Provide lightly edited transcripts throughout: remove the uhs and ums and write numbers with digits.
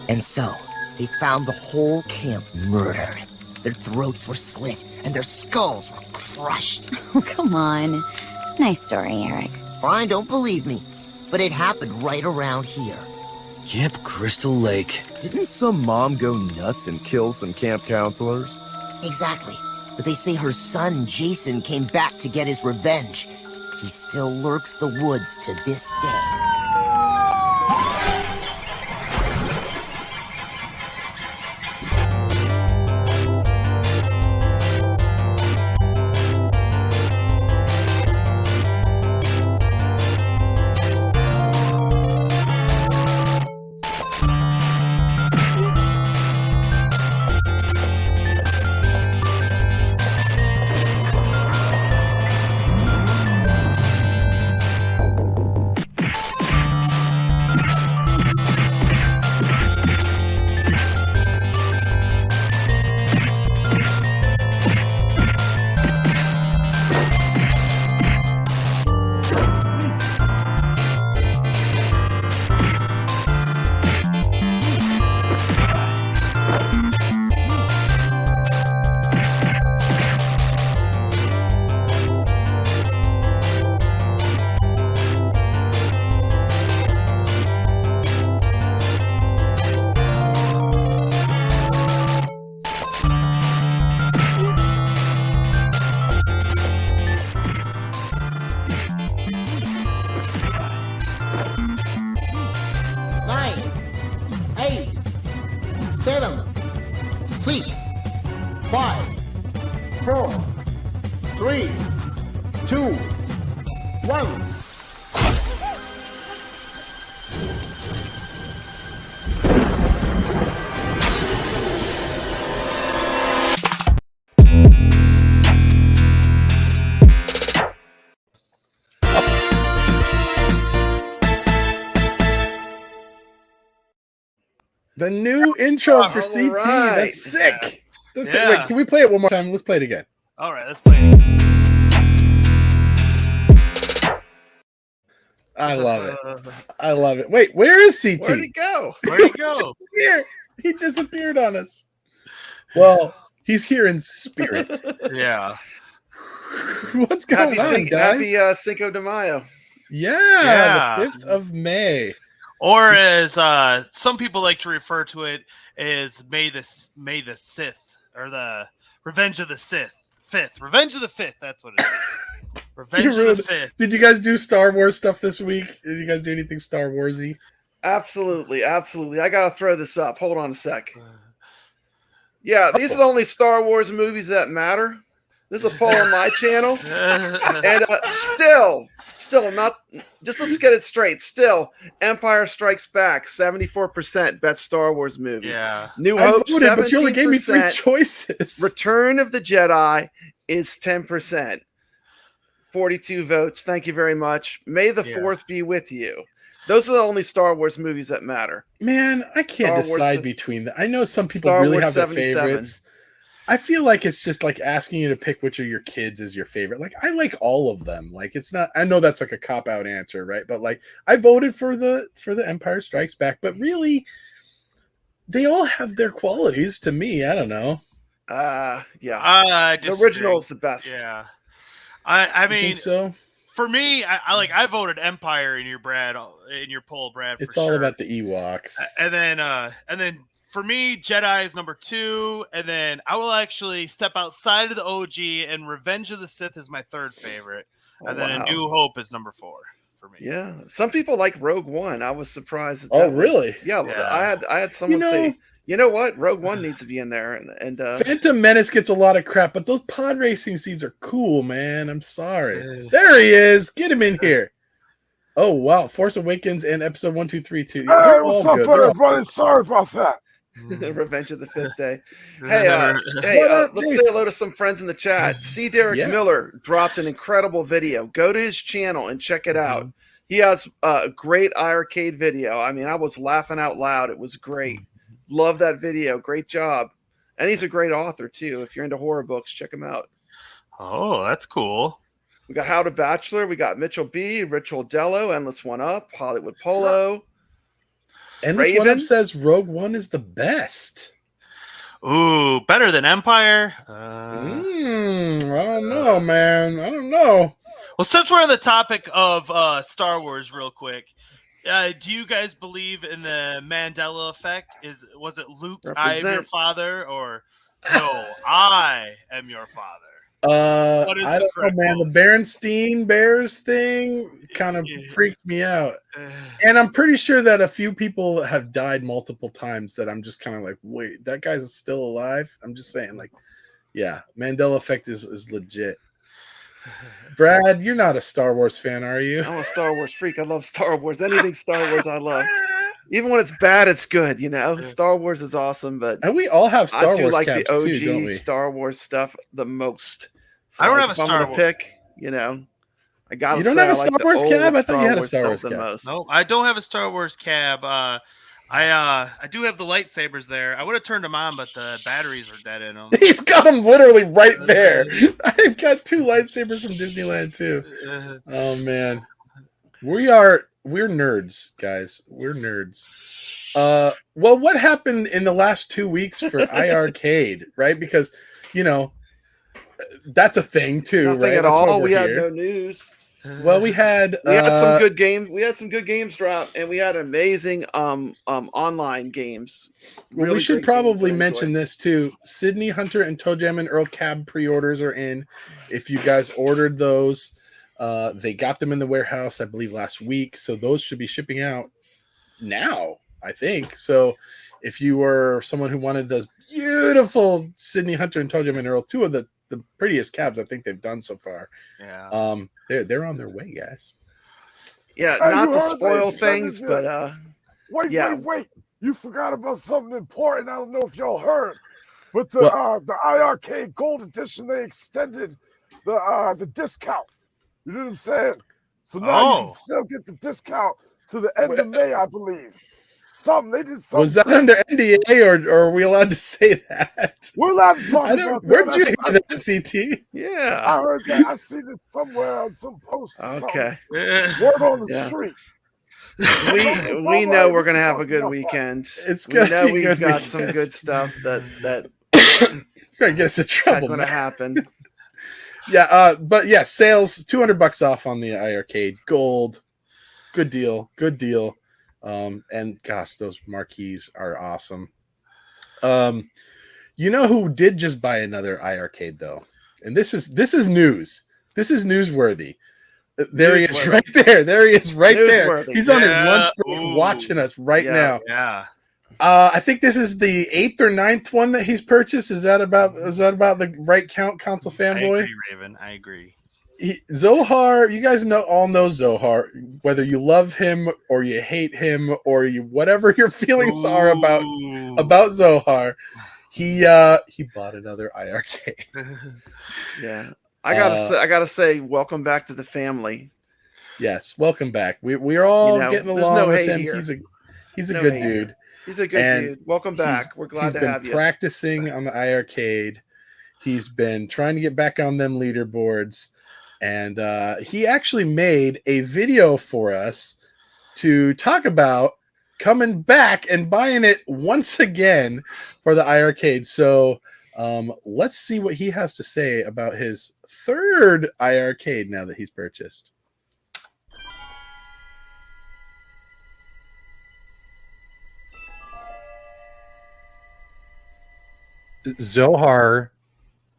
And so, they found the whole camp murdered. Their throats were slit, and their skulls were crushed. Oh, come on. Nice story, Eric. Fine, don't believe me, but it happened right around here. Camp Crystal Lake. Didn't some mom go nuts and kill some camp counselors? Exactly. But they say her son, Jason, came back to get his revenge. He still lurks the woods to this day. The new intro for CT. Right. That's sick. That's sick. Yeah. Wait, can we play it one more time? Let's play it again. All right, let's play it. I love it. I love it. Wait, where is CT? Where'd he go? Where'd he go? Here. He disappeared on us. Well, he's here in spirit. Yeah. What's going on, guys? Happy Cinco de Mayo. Yeah, the 5th of May. Or as some people like to refer to it as May the Sith, or the Revenge of the Sith. Revenge of the 5th, that's what it is. Revenge of the 5th. Did you guys do Star Wars stuff this week? Did you guys do anything Star Warsy? Absolutely. I gotta throw this up. Hold on a sec. Yeah, these are the only Star Wars movies that matter. This is a poll on my channel. And still not, just let's get it straight. Still, Empire Strikes Back, 74% best Star Wars movie. Yeah. New Hope, voted, 17%. but you only gave me 3 choices. Return of the Jedi is 10%. 42 votes. Thank you very much. May the 4th be with you. Those are the only Star Wars movies that matter. Man, I can't decide between them. I know some people Star really Wars have their 77. favorites. I feel like it's just like asking you to pick which of your kids is your favorite. Like, I like all of them. Like, it's not, I know that's like a cop-out answer, right? But like, I voted for the Empire Strikes Back, but really, they all have their qualities to me. I don't know. Yeah. The original is the best. Yeah. I mean, think so? For me, I voted Empire in your poll, Brad. It's all about the Ewoks. And then for me, Jedi is number 2, and then I will actually step outside of the OG, and Revenge of the Sith is my 3rd favorite, and then A New Hope is number 4 for me. Yeah, some people like Rogue One. I was surprised. Really? Yeah, I had someone say, you know what, Rogue One needs to be in there, and Phantom Menace gets a lot of crap, but those pod racing scenes are cool, man. I'm sorry. There he is. Get him in here. Oh wow, Force Awakens and Episode 1, 2, 3, 2. Hey, what's up, everybody? Sorry about that. Revenge of the 5th Day. Let's say hello to some friends in the chat. C. Derek Miller dropped an incredible video. Go to his channel and check it out. He has a great iiRcade video. I mean, I was laughing out loud. It was great. Love that video. Great job. And he's a great author, too. If you're into horror books, check him out. Oh, that's cool. We got How to Bachelor. We got Mitchell B., Ritual Dello, Endless One Up, Hollywood Polo. And this one says Rogue One is the best. Ooh, better than Empire? I don't know, man. I don't know. Well, since we're on the topic of Star Wars real quick, do you guys believe in the Mandela effect? Was it Luke, I am your father, or no, I am your father? I don't know, man. The Berenstein Bears thing kind of freaked me out. And I'm pretty sure that a few people have died multiple times that I'm just kind of like, wait, that guy's still alive? I'm just saying, like, yeah, Mandela effect is legit. Brad, you're not a Star Wars fan, are you? I'm a Star Wars freak. I love Star Wars. Anything Star Wars I love. Even when it's bad, it's good, you know? Star Wars is awesome, but and we all have Star Wars like caps the OG too, don't we? Star Wars stuff the most. So I don't have a Star Wars pick, you know. I got. You don't have a Star Wars cab? I thought you had a Star Wars cab. No, I don't have a Star Wars cab. I do have the lightsabers there. I would have turned them on, but the batteries are dead in them. He's got them literally right there. I've got 2 lightsabers from Disneyland too. Oh man, we're nerds, guys. We're nerds. Well, what happened in the last 2 weeks for iiRcade, right? Because you know that's a thing too. Nothing right? at all. We had no news. Well, we had some good games. We had some good games drop, and we had amazing online games. Well, we should probably mention this too. Sydney Hunter and Toe Jam and Earl cab pre-orders are in. If you guys ordered those, they got them in the warehouse, I believe, last week. So those should be shipping out now, I think. So if you were someone who wanted those beautiful Sydney Hunter and Toe Jam and Earl, 2 of the prettiest cabs I think they've done so far. Yeah. They're on their way, guys. Yeah, not to spoil things, but wait. You forgot about something important. I don't know if y'all heard. But the iiRcade Gold Edition, they extended the discount. You know what I'm saying? So now you can still get the discount to the end of May, I believe. They did something. Was that under NDA or are we allowed to say that? We're allowed to talk about that. Where'd you hear that, CT? Yeah. I heard that. I seen it somewhere on some post. Okay. Word on the street. We know we're gonna have a good weekend. We've got some good stuff that gonna get us in trouble. Gonna happen. Yeah, but yeah, sales $200 off on the iiRcade Gold. Good deal. And gosh, those marquees are awesome. You know who did just buy another iiRcade though? And this is news. This is newsworthy. There he is right there. There he is right there. He's on his lunch break watching us right now. Yeah. I think this is the 8th or 9th one that he's purchased. Is that about the right count, console fanboy? I agree, Raven. I agree. Zohar, you guys all know Zohar, whether you love him or you hate him or whatever your feelings are about Zohar. He bought another iiRcade. Yeah. I gotta say, welcome back to the family. Yes, welcome back. We're all getting along with him. He's a good dude. He's a good dude. Welcome back. We're glad to have you. He's been practicing on the iiRcade. He's been trying to get back on them leaderboards. And he actually made a video for us to talk about coming back and buying it once again for the iiRcade. So let's see what he has to say about his 3rd iiRcade now that he's purchased. Zohar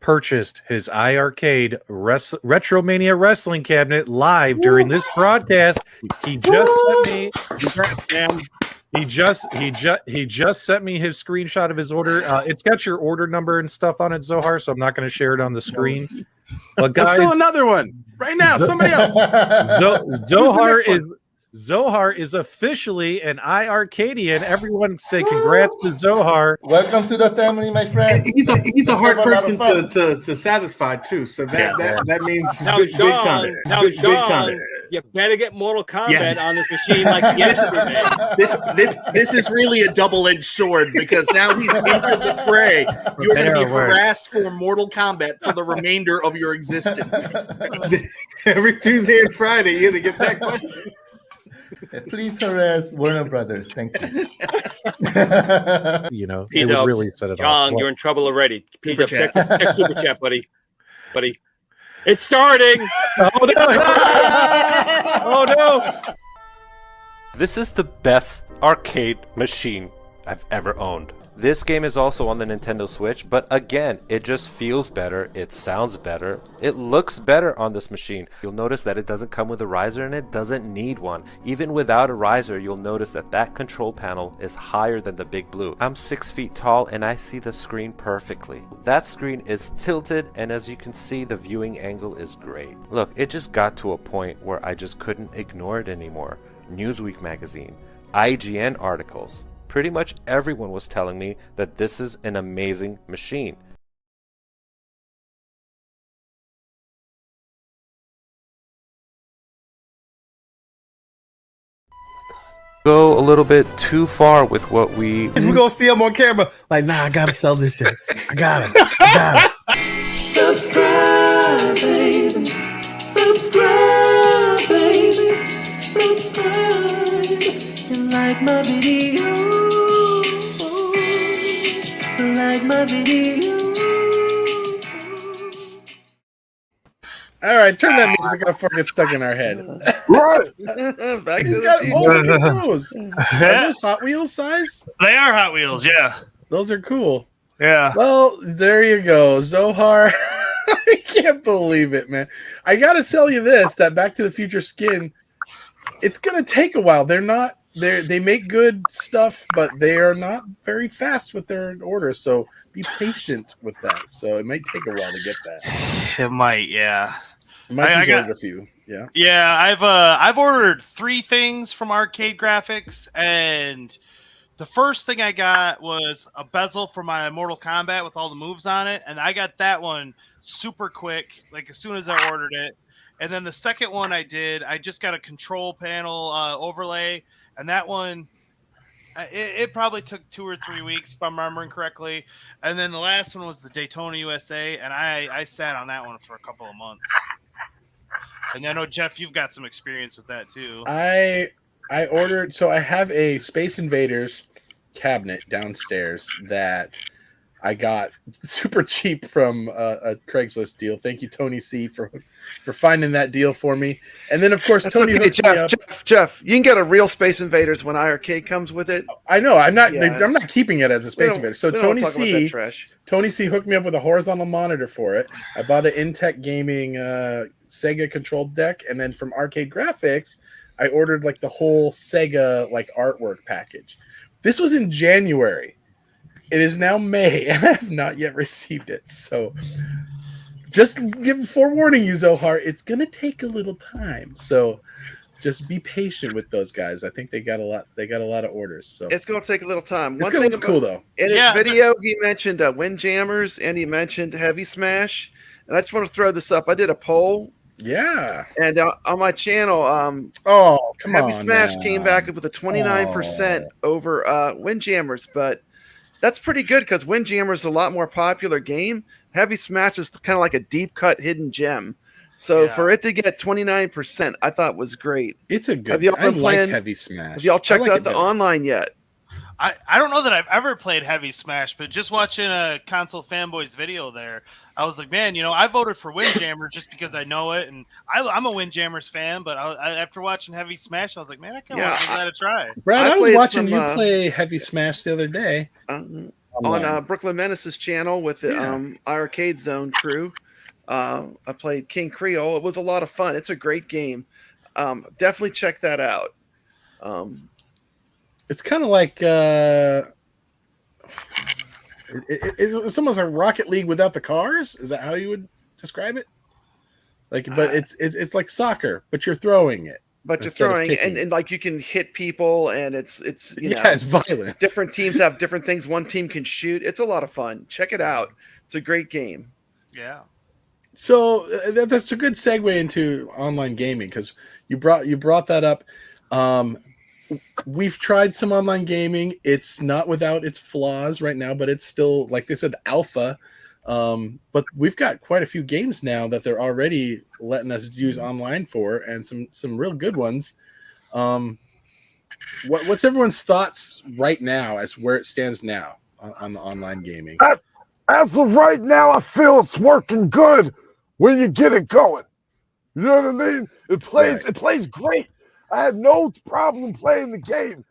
purchased his iiRcade Retromania wrestling cabinet live during this broadcast. He just sent me. He just sent me his screenshot of his order. It's got your order number and stuff on it, Zohar. So I'm not going to share it on the screen. But guys, let's sell another one right now. Somebody else. Zohar is officially an iiRcadian. Everyone say congrats to Zohar. Welcome to the family, my friend. He's a hard person to satisfy too. So that means big time. Big time. You better get Mortal Kombat on this machine like yesterday. This is really a double-edged sword because now he's entered the fray. You're going to be harassed for Mortal Kombat for the remainder of your existence. Every Tuesday and Friday, you're going to get that question. Please harass Warner Brothers. Thank you. You know, P it would Dubs, really set it John, off. you're in trouble already. P Super Dubs, check chat. Super Chat, buddy. It's starting. Oh no! Oh no! This is the best arcade machine I've ever owned. This game is also on the Nintendo Switch, but again, it just feels better, it sounds better, it looks better on this machine. You'll notice that it doesn't come with a riser and it doesn't need one. Even without a riser, you'll notice that that control panel is higher than the Big Blue. I'm 6 feet tall and I see the screen perfectly. That screen is tilted, and as you can see, the viewing angle is great. Look, it just got to a point where I just couldn't ignore it anymore. Newsweek magazine, IGN articles. Pretty much everyone was telling me that this is an amazing machine. Go a little bit too far with what we... We're gonna see him on camera. Like, nah, I gotta sell this shit. I got it. Subscribe, baby. Subscribe, baby. Subscribe. You like my video? Like my video. All right, turn that music off before it gets stuck in our head. Right. Back He's to got, the oh, look at those. Are those Hot Wheels size? They are Hot Wheels, yeah. Those are cool. Yeah. Well, there you go, Zohar. I can't believe it, man. I gotta tell you this: that Back to the Future skin, it's gonna take a while. They make good stuff, but they are not very fast with their orders. So be patient with that. So it might take a while to get that. It might, yeah. Mikey's ordered a few. Yeah. Yeah, I've ordered 3 things from Arcade Graphics, and the first thing I got was a bezel for my Mortal Kombat with all the moves on it, and I got that one super quick, like as soon as I ordered it. And then the second one I just got a control panel overlay, and that one, it probably took 2 or 3 weeks if I'm remembering correctly. And then the last one was the Daytona USA, and I sat on that one for a couple of months. And I know, Jeff, you've got some experience with that too. I ordered, so I have a Space Invaders cabinet downstairs that I got super cheap from a Craigslist deal. Thank you, Tony C, for finding that deal for me. And then, of course, That's Tony okay, hooked me up. Jeff, you can get a real Space Invaders when iiRcade comes with it. I know. I'm not Yeah. keeping it as a Space Invader. So we don't Tony talk about that C, trash. Tony C hooked me up with a horizontal monitor for it. I bought an Intech Gaming Sega controlled deck, and then from Arcade Graphics, I ordered like the whole Sega like artwork package. This was in January. It is now May, and I have not yet received it. So, just forewarning you, Zohar, it's gonna take a little time. So, just be patient with those guys. I think they got a lot. They got a lot of orders. So It's going to take a little time. it's gonna look cool though. In his video, he mentioned Windjammers and he mentioned Heavy Smash. And I just want to throw this up. I did a poll. Yeah. And on my channel, oh, come Heavy on Smash now. came back with a 29% over Windjammers, but that's pretty good because Windjammers is a lot more popular game. Heavy Smash is kind of like a deep cut hidden gem. So for it to get 29%, I thought was great. It's a good. Have y'all I been like playing Heavy Smash. Have y'all checked I like out it the better. online yet? I don't know that I've ever played Heavy Smash, but just watching a Console Fanboys video there, I was like, man, I voted for Windjammers just because I know it, and I'm a Windjammers fan, but after watching Heavy Smash, I was like, man, I kind of want to give that a try. Brad, I was played watching some, you play Heavy Smash the other day on online. Brooklyn Menace's channel with the iiRcade Zone crew. I played King Creole. It was a lot of fun. It's a great game. Definitely check that out. It's kind of like it's almost like Rocket League without the cars. Is that how you would describe it? Like, but it's like soccer, but you're throwing it. But you're instead of throwing kicking. and like you can hit people and it's it's violent. Different teams have different things. One team can shoot. It's a lot of fun. Check it out. It's a great game. Yeah. So that's a good segue into online gaming because you brought that up. We've tried some online gaming. It's not without its flaws right now, but it's still, like they said, alpha. But we've got quite a few games now that they're already letting us use online for, and some real good ones. What's everyone's thoughts right now as where it stands now on the online gaming? As of right now, I feel it's working good when you get it going. You know what I mean? It plays great. I had no problem playing the game.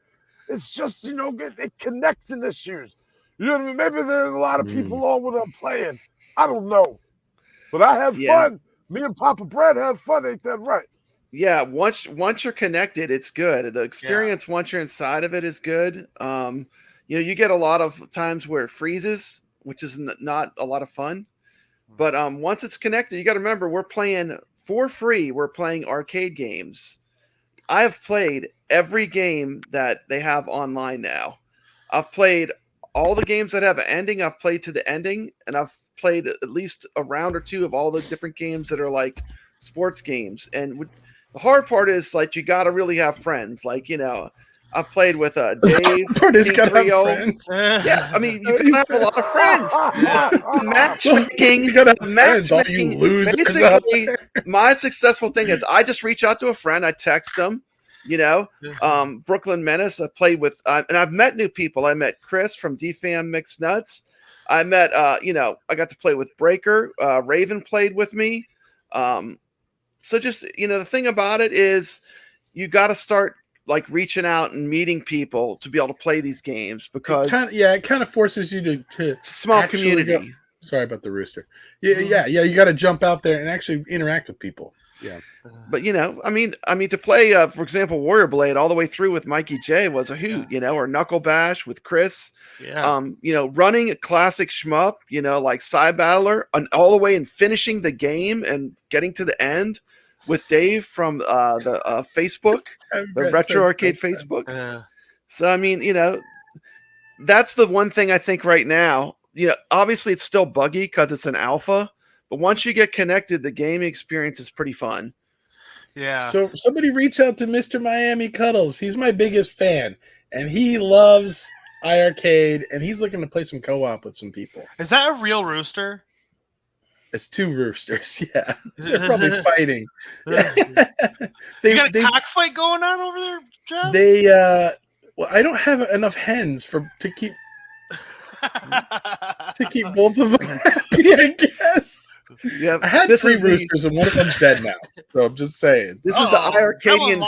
It's just, it connection issues. You know what I mean? Maybe there are a lot of people on when I'm playing. I don't know. But I have fun. Me and Papa Brad have fun, ain't that right? Yeah, once you're connected, it's good. The experience once you're inside of it is good. You get a lot of times where it freezes, which is not a lot of fun. But once it's connected, you got to remember we're playing for free. We're playing arcade games. I have played every game that they have online now. I've played all the games that have an ending. I've played to the ending, and I've played at least a round or two of all the different games that are like sports games. And the hard part is like you got to really have friends. Like I've played with Dave. He's got to have friends. Yeah, I mean you gotta have a lot of friends. Matchmaking. You losers basically, my successful thing is I just reach out to a friend. I text them. Brooklyn Menace. I played with, and I've met new people. I met Chris from DFAM Mixed Nuts. I met, I got to play with Breaker. Raven played with me. So just, the thing about it is you got to start like reaching out and meeting people to be able to play these games because it kind of forces you to small community. Sorry about the rooster. Yeah. You got to jump out there and actually interact with people. Yeah. But I mean to play for example Warrior Blade all the way through with Mikey J was a hoot, or Knuckle Bash with Chris. Yeah. Running a classic shmup, like Side Battler and all the way and finishing the game and getting to the end with Dave from the Facebook, the Retro Arcade Facebook. So I mean, that's the one thing I think right now. Obviously it's still buggy because it's an alpha, but once you get connected, the gaming experience is pretty fun. Yeah. So somebody reach out to Mr. Miami Cuddles. He's my biggest fan, and he loves iiRcade, and he's looking to play some co-op with some people. Is that a real rooster? It's two roosters. Yeah, they're probably fighting. You got a cockfight going on over there, Jeff? Well, I don't have enough hens to keep both of them happy, I guess. Yeah, I had three roosters and one of them's dead now. So I'm just saying. This is the iiRcadians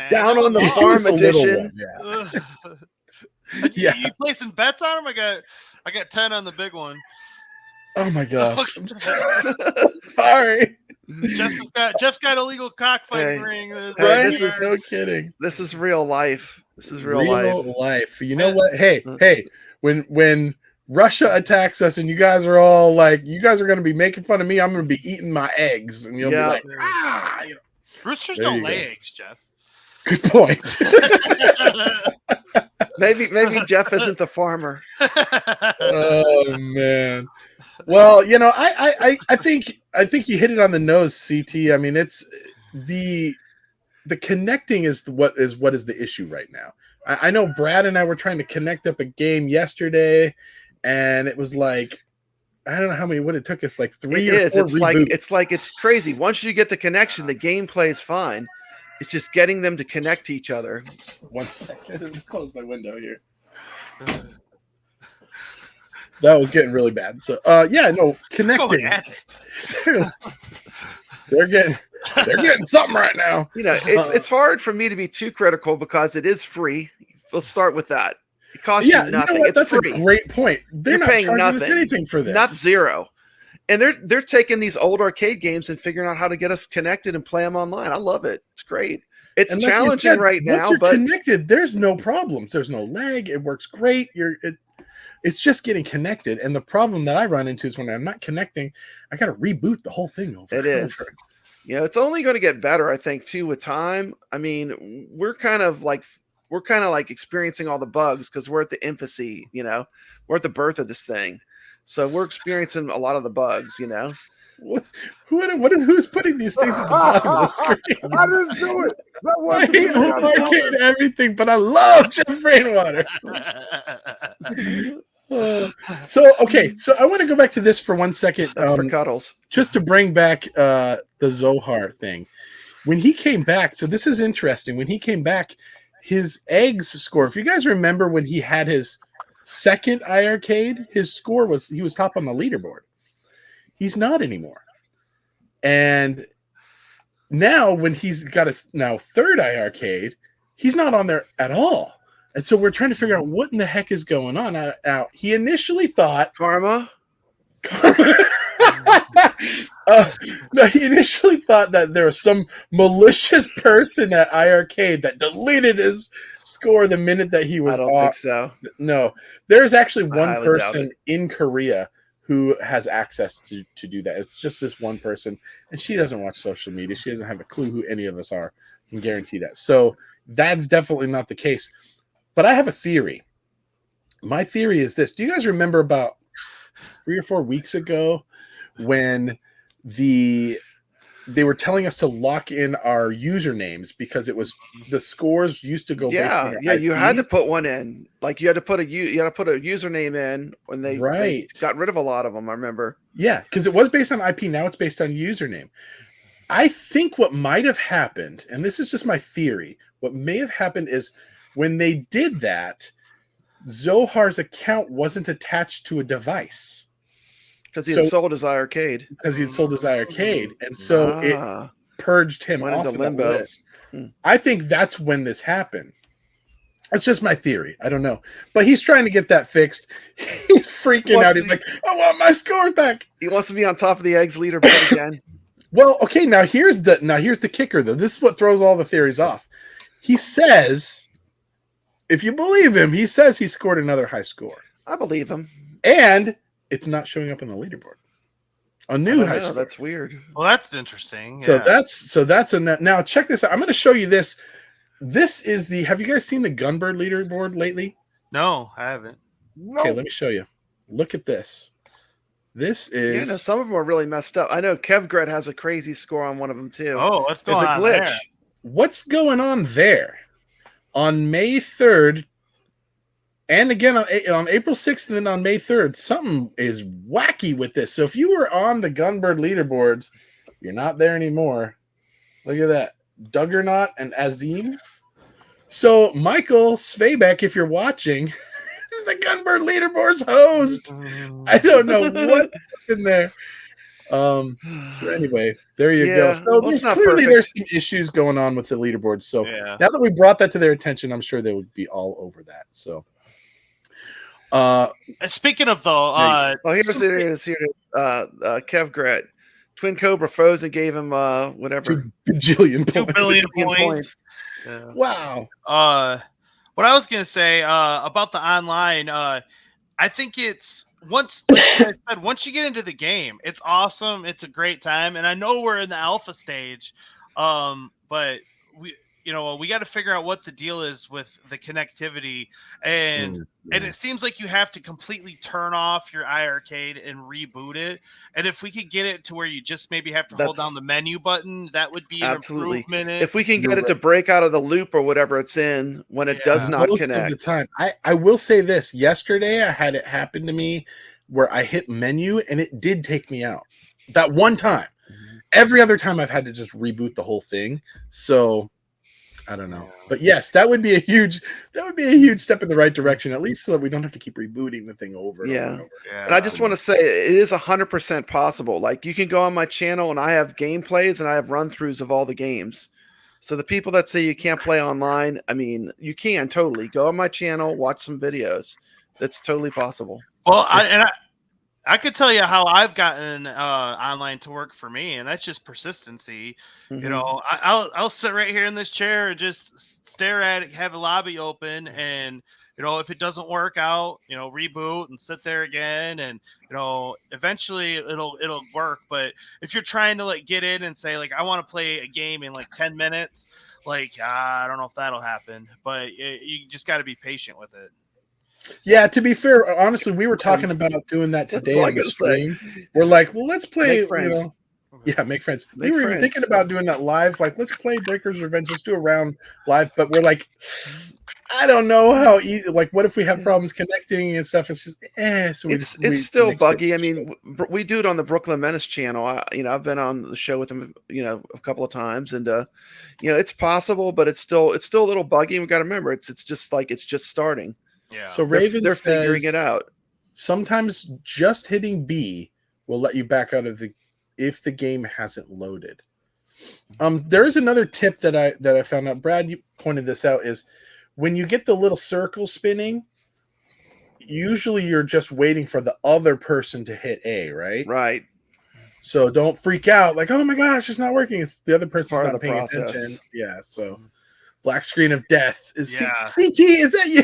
down on the farm edition. Yeah. You placing bets on them? I got 10 on the big one. Oh my gosh. I'm sorry. Jeff's got a legal cockfighting ring. Right? No kidding. This is real life. This is real life. You know what? Hey, when Russia attacks us and you guys are all like, you guys are going to be making fun of me, I'm going to be eating my eggs. And you'll be like, roosters don't lay eggs, Jeff. Good point. Maybe Jeff isn't the farmer. Oh man. Well, I think you hit it on the nose, CT. I mean, it's the connecting is what is the issue right now. I know Brad and I were trying to connect up a game yesterday, and it was like, I don't know how many. What it took us like 3 or 4 reboots. It's crazy. Once you get the connection, the gameplay is fine. It's just getting them to connect to each other. 1 second. Close my window here. That was getting really bad. So connecting. They're getting something right now. It's hard for me to be too critical because it is free. Let's start with that. It costs you nothing. It's That's free. A great point. They're not paying charging us nothing. anything for this. Not zero. And they're taking these old arcade games and figuring out how to get us connected and play them online. I love it. It's great. It's challenging right now, once but you're connected, there's no problems. There's no lag. It works great. It's just getting connected. And the problem that I run into is when I'm not connecting, I got to reboot the whole thing over. It is. It's only going to get better, I think, too, with time. I mean, we're kind of like experiencing all the bugs because we're at the infancy. We're at the birth of this thing, so we're experiencing a lot of the bugs. Who's putting these things at the bottom of the screen? I didn't do it. That I hate iiRcade everything, but I love Jeff Rainwater. So I want to go back to this for 1 second. That's for cuddles. Just to bring back the Zohar thing. when he came back, so this is interesting. When he came back, his eggs score, if you guys remember when he had his second iiRcade, his score was, he was top on the leaderboard. He's not anymore. And now when he's got his now third iiRcade, he's not on there at all. And so we're trying to figure out what in the heck is going on. Now, he initially thought Karma. No, he initially thought that there was some malicious person at iiRcade that deleted his score the minute that he was I don't think so. No, there's actually one highly doubt person in Korea who has access to do that. It's just this one person, and she doesn't watch social media. She doesn't have a clue who any of us are. I can guarantee that. So that's definitely not the case. But I have a theory. My theory is this. Do you guys remember about 3 or 4 weeks ago when they were telling us to lock in our usernames because it was the scores used to go based on yeah, you had to put one in. Like you had to put a username in when they got rid of a lot of them, I remember. Yeah, because it was based on IP, now it's based on username. I think what might have happened, and this is just my theory, what may have happened is when they did that, Zohar's account wasn't attached to a device. Because he had sold his iiRcade. Because he had sold his iiRcade. And so it purged him off of that list. I think that's when this happened. That's just my theory. I don't know. But he's trying to get that fixed. He's freaking out. He's like, I want my score back. He wants to be on top of the eggs leaderboard again. Well, okay, now here's the kicker, though. This is what throws all the theories off. He says, if you believe him, he says he scored another high score. I believe him. And it's not showing up on the leaderboard. A new high score. That's weird. Well, that's interesting. So that's now check this out. I'm going to show you this. This is the. Have you guys seen the Gunbird leaderboard lately? No, I haven't. Okay, let me show you. Look at this. This is. Yeah, no, some of them are really messed up. I know Kevgret has a crazy score on one of them too. Oh, what's going on? It's a glitch. There? What's going on there? On May 3rd, and again on April 6th, and then on May 3rd, something is wacky with this. So if you were on the Gunbird leaderboards, you're not there anymore. Look at that. Duggernaut and Azim. So Michael Svebeck, if you're watching, is the Gunbird leaderboards host. I don't know what in there. So anyway, there you go. So there's some issues going on with the leaderboard. So now that we brought that to their attention, I'm sure they would be all over that. So speaking of though, here's Kevgret. Twin Cobra froze and gave him whatever 2 billion points. Yeah. Wow. What I was gonna say about the online, I think it's once I said, once you get into the game, it's awesome. It's a great time, and I know we're in the alpha stage, but we got to figure out what the deal is with the connectivity, and it seems like you have to completely turn off your iiRcade and reboot it. And if we could get it to where you just maybe have to hold down the menu button, that would be an improvement. If we can get it to break out of the loop or whatever it's in when it does not connect. Most of the time, I will say this. Yesterday, I had it happen to me where I hit menu and it did take me out. That one time. Every other time, I've had to just reboot the whole thing. So I don't know, but yes, that would be a huge step in the right direction, at least so that we don't have to keep rebooting the thing over. And over and over. And I just want to say it is 100% possible. Like you can go on my channel and I have gameplays and I have run throughs of all the games. So the people that say you can't play online, I mean, you can totally go on my channel, watch some videos. That's totally possible. Well, I could tell you how I've gotten online to work for me, and that's just persistency. You know, I'll sit right here in this chair and just stare at it, have a lobby open, and if it doesn't work out, reboot and sit there again, and eventually it'll work. But if you're trying to get in and say I want to play a game in 10 minutes, I don't know if that'll happen. But you just got to be patient with it. Yeah, to be fair, honestly, we were talking about doing that today on the stream. We're like, well, let's play, make friends. We were even thinking about doing that live. Let's play Breaker's Revenge. Let's do a round live. But we're like, I don't know how easy. Like, what if we have problems connecting and stuff? It's just So it's still buggy. I mean, we do it on the Brooklyn Menace channel. I've been on the show with them, a couple of times, and it's possible, but it's still a little buggy. And we got to remember, it's just starting. Yeah. So Raven they're says, figuring it out. Sometimes just hitting B will let you back out of if the game hasn't loaded. There is another tip that I found out. Brad, you pointed this out, is when you get the little circle spinning, usually you're just waiting for the other person to hit A, right? Right. So don't freak out like, oh my gosh, it's not working. It's the other person's part not of the paying process. attention. Yeah. So black screen of death is Yeah. CT. Is that you?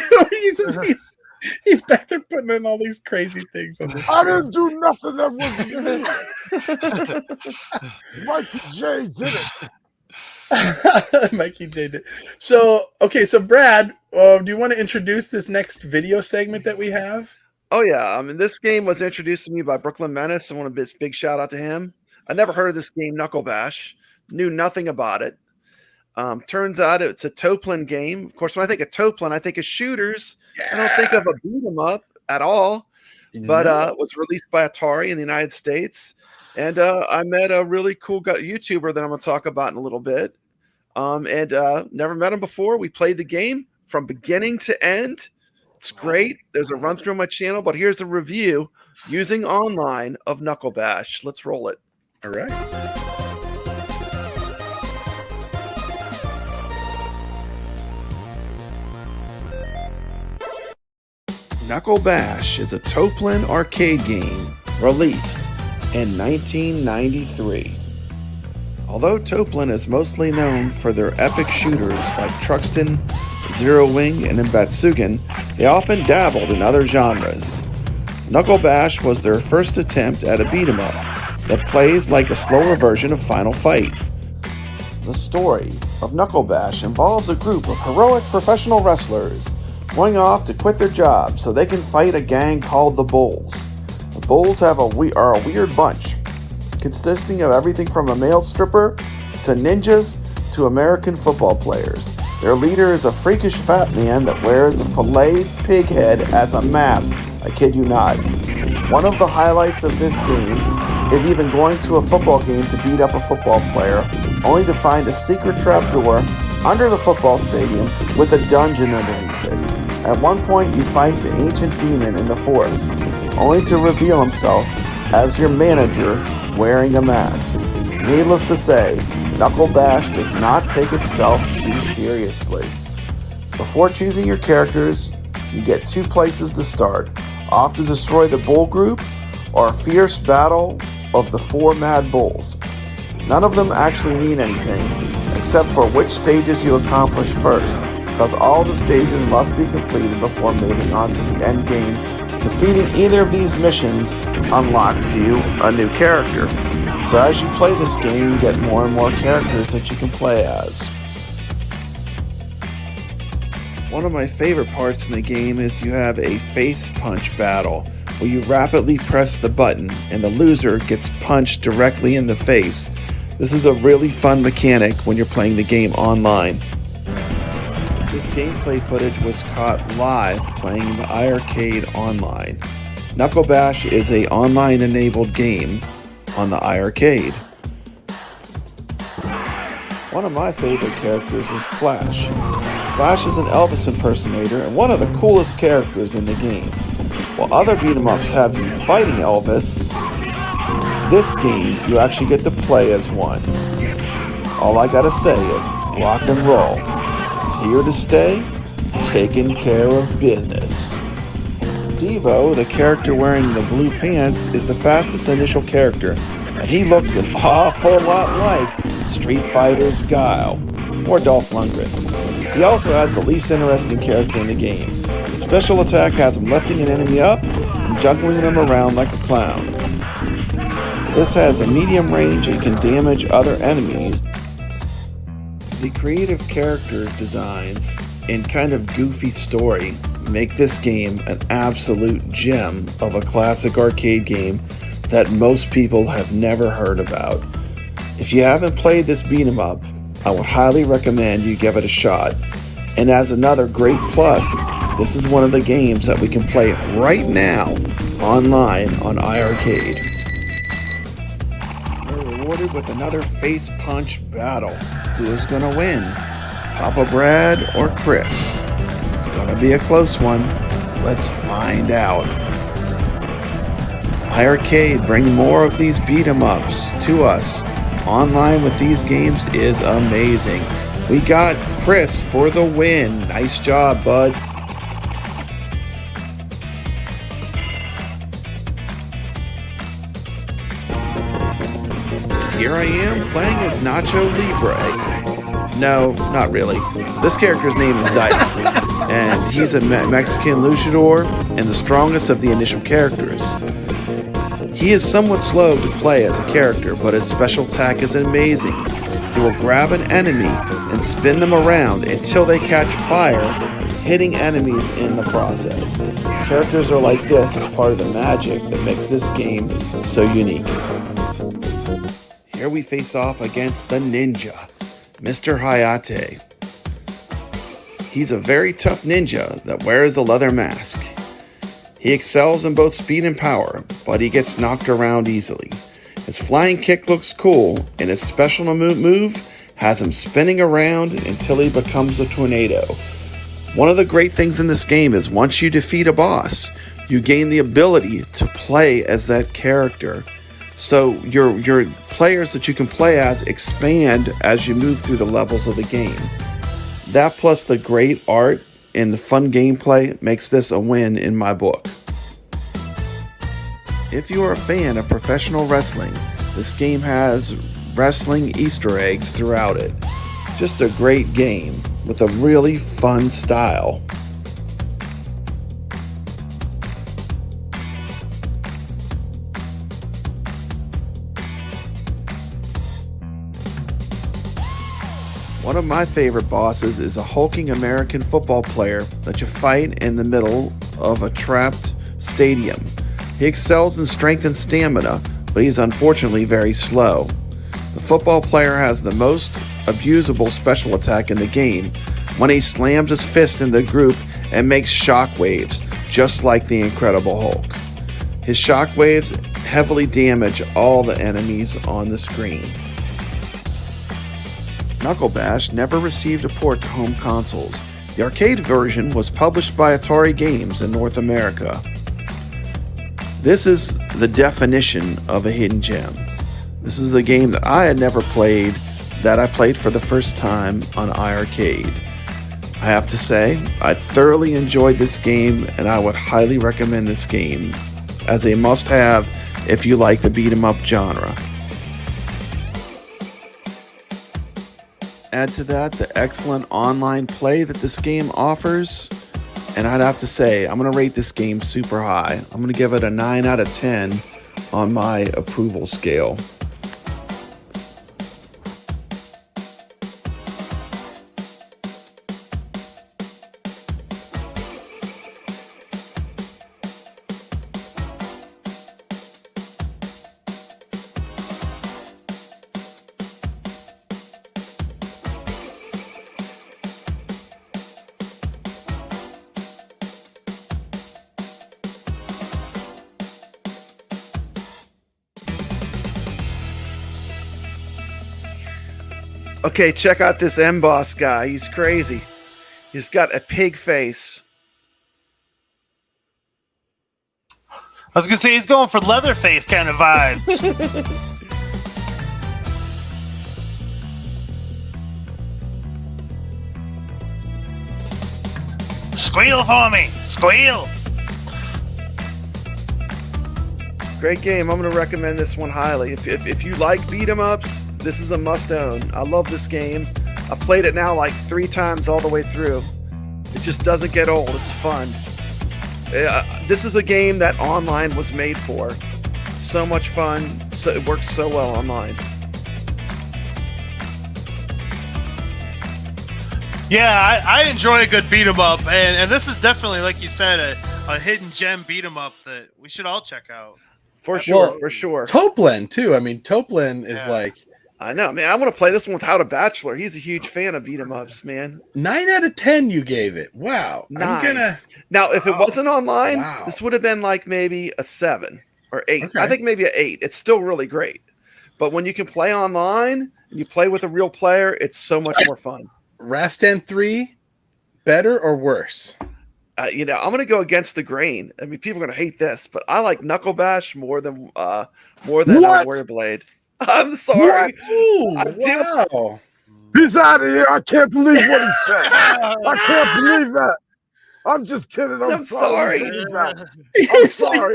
He's back there putting in all these crazy things on this. I didn't do nothing that wasn't me. Mikey J did it. Mikey J did. So, okay, so Brad, do you want to introduce this next video segment that we have? Oh yeah, I mean, this game was introduced to me by Brooklyn Menace. I want to big shout out to him. I never heard of this game, Knuckle Bash. Knew nothing about it. Turns out it's a Toplin game. Of course, when I think of Toplin, I think of shooters. Yeah. I don't think of a beat 'em up at all. But it was released by Atari in the United States. And I met a really cool YouTuber that I'm going to talk about in a little bit. Never met him before. We played the game from beginning to end. It's great. There's a run through my channel, but here's a review using online of Knuckle Bash. Let's roll it. All right. Knuckle Bash is a Toplin arcade game released in 1993. Although Toplin is mostly known for their epic shooters like Truxton, Zero Wing, and Batsugan, they often dabbled in other genres. Knuckle Bash was their first attempt at a beat-em-up that plays like a slower version of Final Fight. The story of Knuckle Bash involves a group of heroic professional wrestlers going off to quit their jobs so they can fight a gang called the Bulls. The Bulls are a weird bunch, consisting of everything from a male stripper to ninjas to American football players. Their leader is a freakish fat man that wears a filleted pig head as a mask. I kid you not. One of the highlights of this game is even going to a football game to beat up a football player, only to find a secret trapdoor under the football stadium with a dungeon underneath it. At one point, you fight the ancient demon in the forest, only to reveal himself as your manager wearing a mask. Needless to say, Knuckle Bash does not take itself too seriously. Before choosing your characters, you get 2 places to start: off to destroy the bull group, or a fierce battle of the 4 mad bulls. None of them actually mean anything, except for which stages you accomplish first, because all the stages must be completed before moving on to the end game. Defeating either of these missions unlocks you a new character. So as you play this game, you get more and more characters that you can play as. One of my favorite parts in the game is you have a face punch battle, where you rapidly press the button and the loser gets punched directly in the face. This is a really fun mechanic when you're playing the game online. This gameplay footage was caught live playing the iiRcade online. Knuckle Bash is an online-enabled game on the iiRcade. One of my favorite characters is Flash. Flash is an Elvis impersonator and one of the coolest characters in the game. While other beat-em-ups have you fighting Elvis, this game you actually get to play as one. All I gotta say is rock and roll. Here to stay, taking care of business. Devo, the character wearing the blue pants, is the fastest initial character, and he looks an awful lot like Street Fighter's Guile, or Dolph Lundgren. He also has the least interesting character in the game. His special attack has him lifting an enemy up and juggling them around like a clown. This has a medium range and can damage other enemies. The creative character designs and kind of goofy story make this game an absolute gem of a classic arcade game that most people have never heard about. If you haven't played this beat 'em up, I would highly recommend you give it a shot. And as another great plus, this is one of the games that we can play right now online on iiRcade. We're rewarded with another face punch battle. Who's gonna win? Papa Brad or Chris? It's gonna be a close one. Let's find out. iiRcade, bring more of these beat 'em ups to us. Online with these games is amazing. We got Chris for the win. Nice job, bud. Here I am playing as Nacho Libre. No, not really. This character's name is Dice, and he's a Mexican luchador and the strongest of the initial characters. He is somewhat slow to play as a character, but his special attack is amazing. He will grab an enemy and spin them around until they catch fire, hitting enemies in the process. Characters are like this as part of the magic that makes this game so unique. Here we face off against the ninja, Mr. Hayate. He's a very tough ninja that wears a leather mask. He excels in both speed and power, but he gets knocked around easily. His flying kick looks cool, and his special move has him spinning around until he becomes a tornado. One of the great things in this game is once you defeat a boss, you gain the ability to play as that character. So your players that you can play as expand as you move through the levels of the game. That plus the great art and the fun gameplay makes this a win in my book. If you are a fan of professional wrestling, this game has wrestling Easter eggs throughout it. Just a great game with a really fun style. One of my favorite bosses is a hulking American football player that you fight in the middle of a trapped stadium. He excels in strength and stamina, but he's unfortunately very slow. The football player has the most abusable special attack in the game when he slams his fist in the group and makes shockwaves, just like the Incredible Hulk. His shockwaves heavily damage all the enemies on the screen. Knuckle Bash never received a port to home consoles. The arcade version was published by Atari Games in North America. This is the definition of a hidden gem. This is a game that I had never played, that I played for the first time on iiRcade. I have to say, I thoroughly enjoyed this game, and I would highly recommend this game as a must-have if you like the beat-em-up genre. Add to that the excellent online play that this game offers, and I'd have to say I'm going to rate this game super high. I'm going to give it a 9 out of 10 on my approval scale. Okay, check out this M-Boss guy. He's crazy. He's got a pig face. I was going to say, he's going for Leatherface kind of vibes. Squeal for me! Squeal! Great game. I'm going to recommend this one highly. If you like beat 'em ups, this is a must own. I love this game. I've played it now like 3 times all the way through. It just doesn't get old. It's fun. This is a game that online was made for. So much fun. So it works so well online. Yeah, I enjoy a good beat 'em up, and this is definitely, like you said, a hidden gem beat 'em up that we should all check out. For sure, for sure. Toplin too. I mean, Toplin is like I know, man. I want to play this one without a bachelor. He's a huge fan of beat 'em ups, man. 9 out of 10 you gave it. Wow. 9. I'm gonna. Now, if it wasn't online, Wow. this would have been like maybe a 7 or 8. Okay. I think maybe an 8. It's still really great. But when you can play online and you play with a real player, it's so much more fun. Rastan 3, better or worse? I'm going to go against the grain. I mean, people are going to hate this, but I like Knuckle Bash more than Warrior Blade. I'm sorry. Wow. He's out of here. I can't believe what he said. I can't believe that. I'm just kidding. I'm sorry. I'm sorry.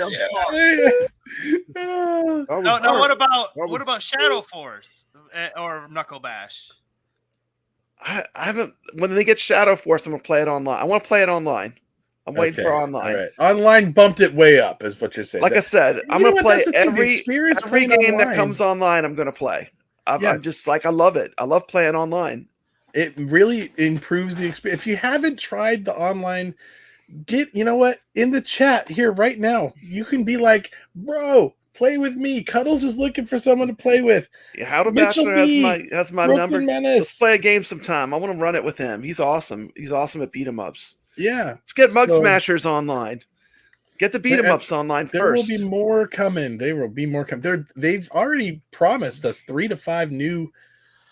No. What about Shadow Force or Knuckle Bash? I haven't. When they get Shadow Force, I'm gonna play it online. I want to play it online. I'm waiting for online. All right. Online bumped it way up, is what you're saying. Like I said, I'm gonna play every game that comes online. I'm gonna play. I'm just like, I love it. I love playing online. It really improves the experience. If you haven't tried the online, you know what? In the chat here right now, you can be like, bro, play with me. Cuddles is looking for someone to play with. Yeah, How to Bachelor has my number. Let's play a game sometime. I want to run it with him. He's awesome. He's awesome at beat 'em ups. Yeah. Let's get Mug Smashers online. Get the beat 'em ups online first. There will be more coming. They've already promised us 3 to 5 new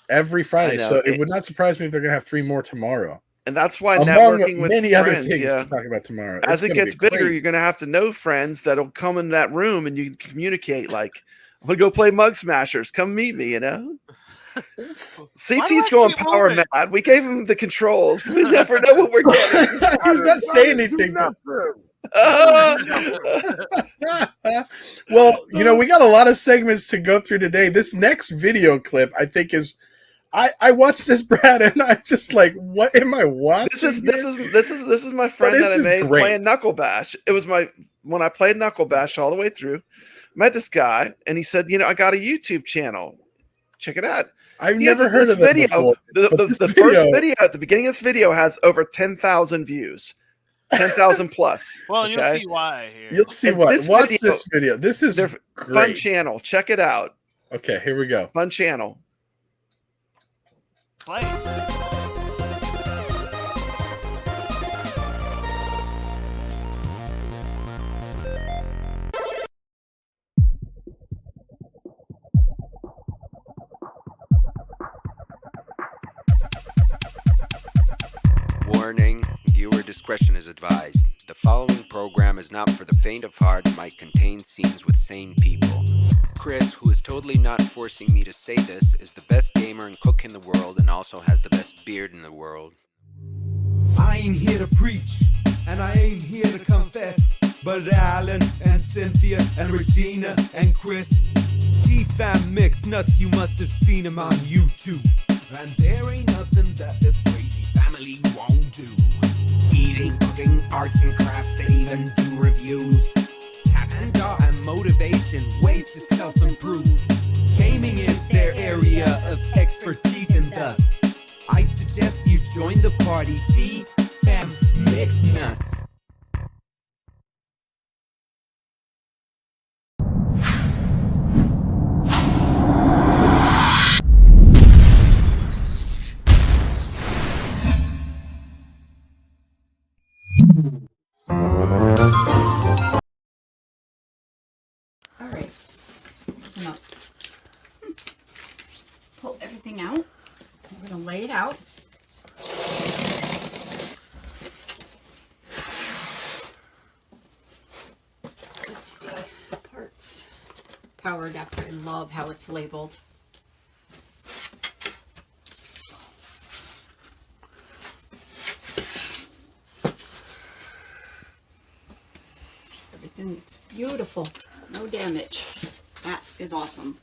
every Friday. So it would not surprise me if they're going to have 3 more tomorrow. And that's why networking with many friends, other things to talk about tomorrow. As it gets bigger, you're going to have to know friends that'll come in that room and you can communicate. Like, I'm going to go play Mug Smashers. Come meet me, CT's going power mad. We gave him the controls. We never know what we're getting. He's not saying anything. Well, we got a lot of segments to go through today. This next video clip, I think, is. I watched this, Brad, and I'm just like, what am I watching? This is my friend that I made playing Knuckle Bash. It was when I played Knuckle Bash all the way through. Met this guy, and he said, I got a YouTube channel. Check it out. I've never heard of this video. The first video at the beginning of this video has over 10,000 views. 10,000 plus. Well, you'll see why here. You'll see why. Watch this video. This is their fun channel. Check it out. Okay, here we go. Fun channel. Play. Warning, viewer discretion is advised. The following program is not for the faint of heart and might contain scenes with sane people. Chris, who is totally not forcing me to say this, is the best gamer and cook in the world and also has the best beard in the world. I ain't here to preach, and I ain't here to confess, but Alan and Cynthia and Regina and Chris, G-Fam mix nuts, you must have seen them on YouTube. And there ain't nothing that this crazy family won't do. Eating, cooking, arts and crafts, they even do reviews. Cat and dog and motivation, ways to self-improve. Gaming is their area of expertise, and thus I suggest you join the party. G-Fam mix nuts. Alright, so we're gonna pull everything out. We're gonna lay it out. Let's see, parts. Power adapter, I love how it's labeled. Everything looks beautiful. No damage. That is awesome.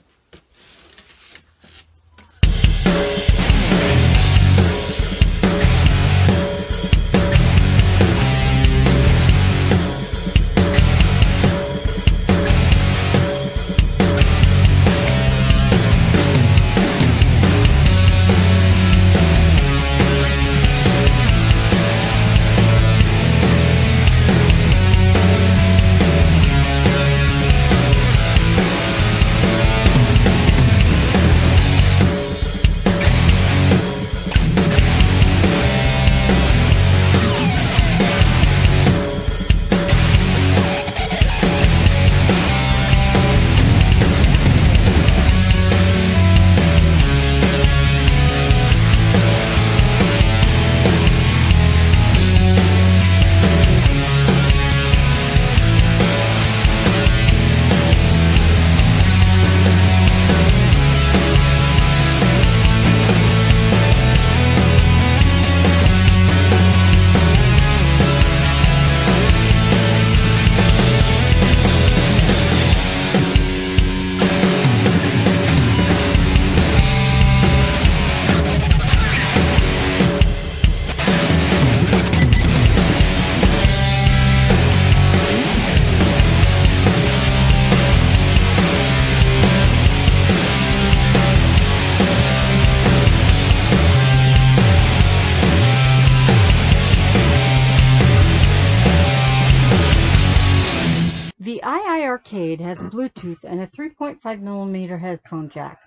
The iiRcade has Bluetooth and a 3.5mm headphone jack,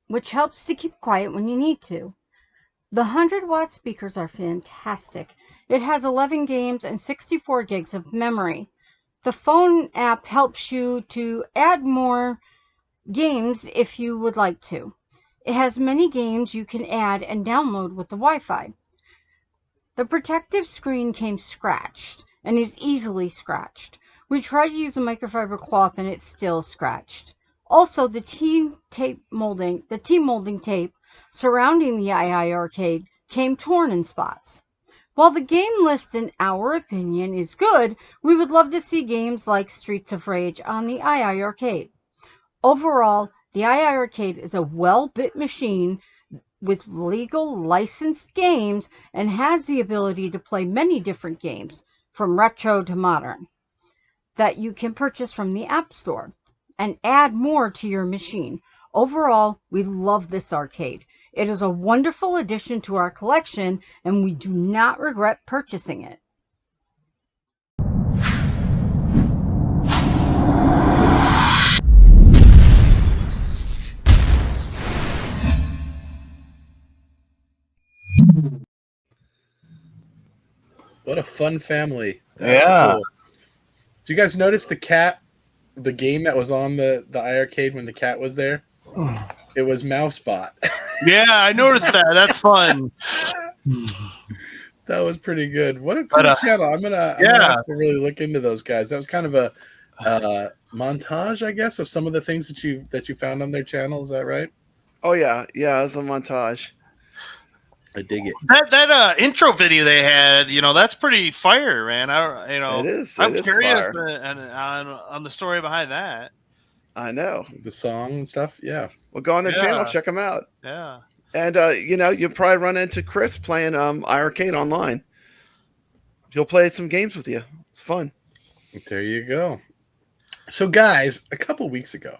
which helps to keep quiet when you need to. The 100-watt speakers are fantastic. It has 11 games and 64 gigs of memory. The phone app helps you to add more games if you would like to. It has many games you can add and download with the Wi-Fi. The protective screen came scratched and is easily scratched. We tried to use a microfiber cloth and it's still scratched. Also, the T molding tape surrounding the iiRcade came torn in spots. While the game list, in our opinion, is good, we would love to see games like Streets of Rage on the iiRcade. Overall, the iiRcade is a well-built machine with legal licensed games and has the ability to play many different games, from retro to modern, that you can purchase from the App Store and add more to your machine. Overall, we love this arcade. It is a wonderful addition to our collection, and we do not regret purchasing it. What a fun family. That's cool. Did you guys notice the game that was on the iiRcade when the cat was there? It was Mousebot. Yeah, I noticed that. That's fun. That was pretty good. What a cool channel. I'm gonna have to really look into those guys. That was kind of a montage, I guess, of some of the things that you found on their channel. Is that right? Oh yeah, it's a montage. I dig it. That intro video they had, that's pretty fire, man. It is. I'm curious on the story behind that. I know the song and stuff. Yeah, well, go on their channel, check them out. Yeah, and you'll probably run into Chris playing iiRcade online. He'll play some games with you. It's fun. There you go. So, guys, a couple weeks ago,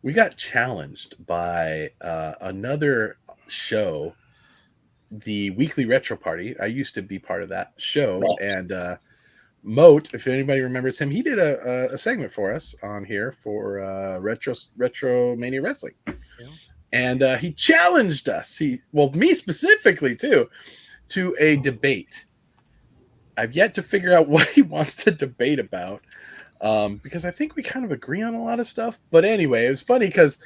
we got challenged by another show, the Weekly Retro Party. I used to be part of that show, and Moat, if anybody remembers him, he did a segment for us on here for Retro Mania Wrestling, and he challenged us. Me specifically too, to a debate. I've yet to figure out what he wants to debate about, because I think we kind of agree on a lot of stuff. But anyway, it was funny because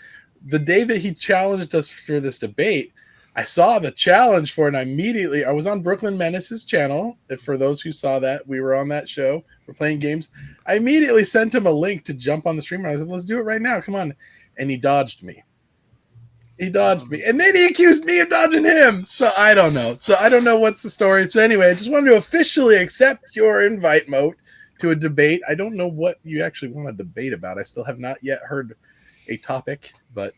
the day that he challenged us for this debate, I saw the challenge for it, and I was on Brooklyn Menace's channel. For those who saw that, we were on that show. We're playing games. I immediately sent him a link to jump on the stream. I said, let's do it right now. Come on. And he dodged me. And then he accused me of dodging him. So I don't know. What's the story. So anyway, I just wanted to officially accept your invite, Moat, to a debate. I don't know what you actually want to debate about. I still have not yet heard a topic, but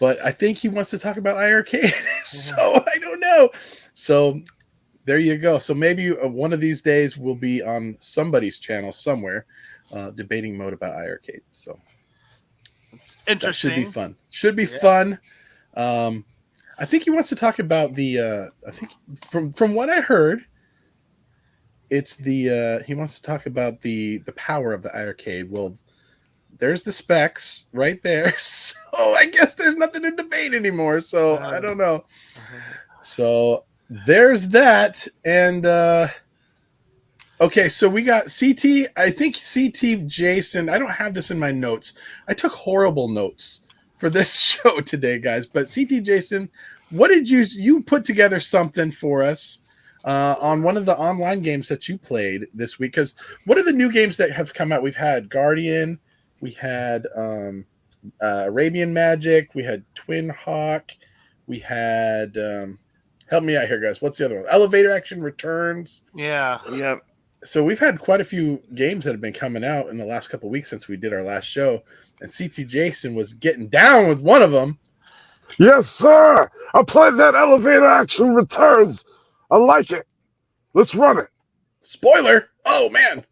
I think he wants to talk about iiRcade, so I don't know. So there you go. So maybe one of these days we'll be on somebody's channel somewhere debating Mode about iiRcade. So interesting. That should be fun. I think he wants to talk about the. I think from what I heard, it's the. He wants to talk about the power of the iiRcade. Well, there's the specs right there. So I guess there's nothing to debate anymore. So I don't know. So there's that. And okay, so we got CT. I think CT Jason. I don't have this in my notes. I took horrible notes for this show today, guys. But CT Jason, what did you put together something for us on one of the online games that you played this week? Because what are the new games that have come out? We've had Guardian. We had Arabian Magic. We had Twin Hawk. We had help me out here, guys. What's the other one? Elevator Action Returns. Yeah. So we've had quite a few games that have been coming out in the last couple of weeks since we did our last show, and CT Jason was getting down with one of them. Yes, sir. I played that Elevator Action Returns. I like it. Let's run it. Spoiler. Oh man.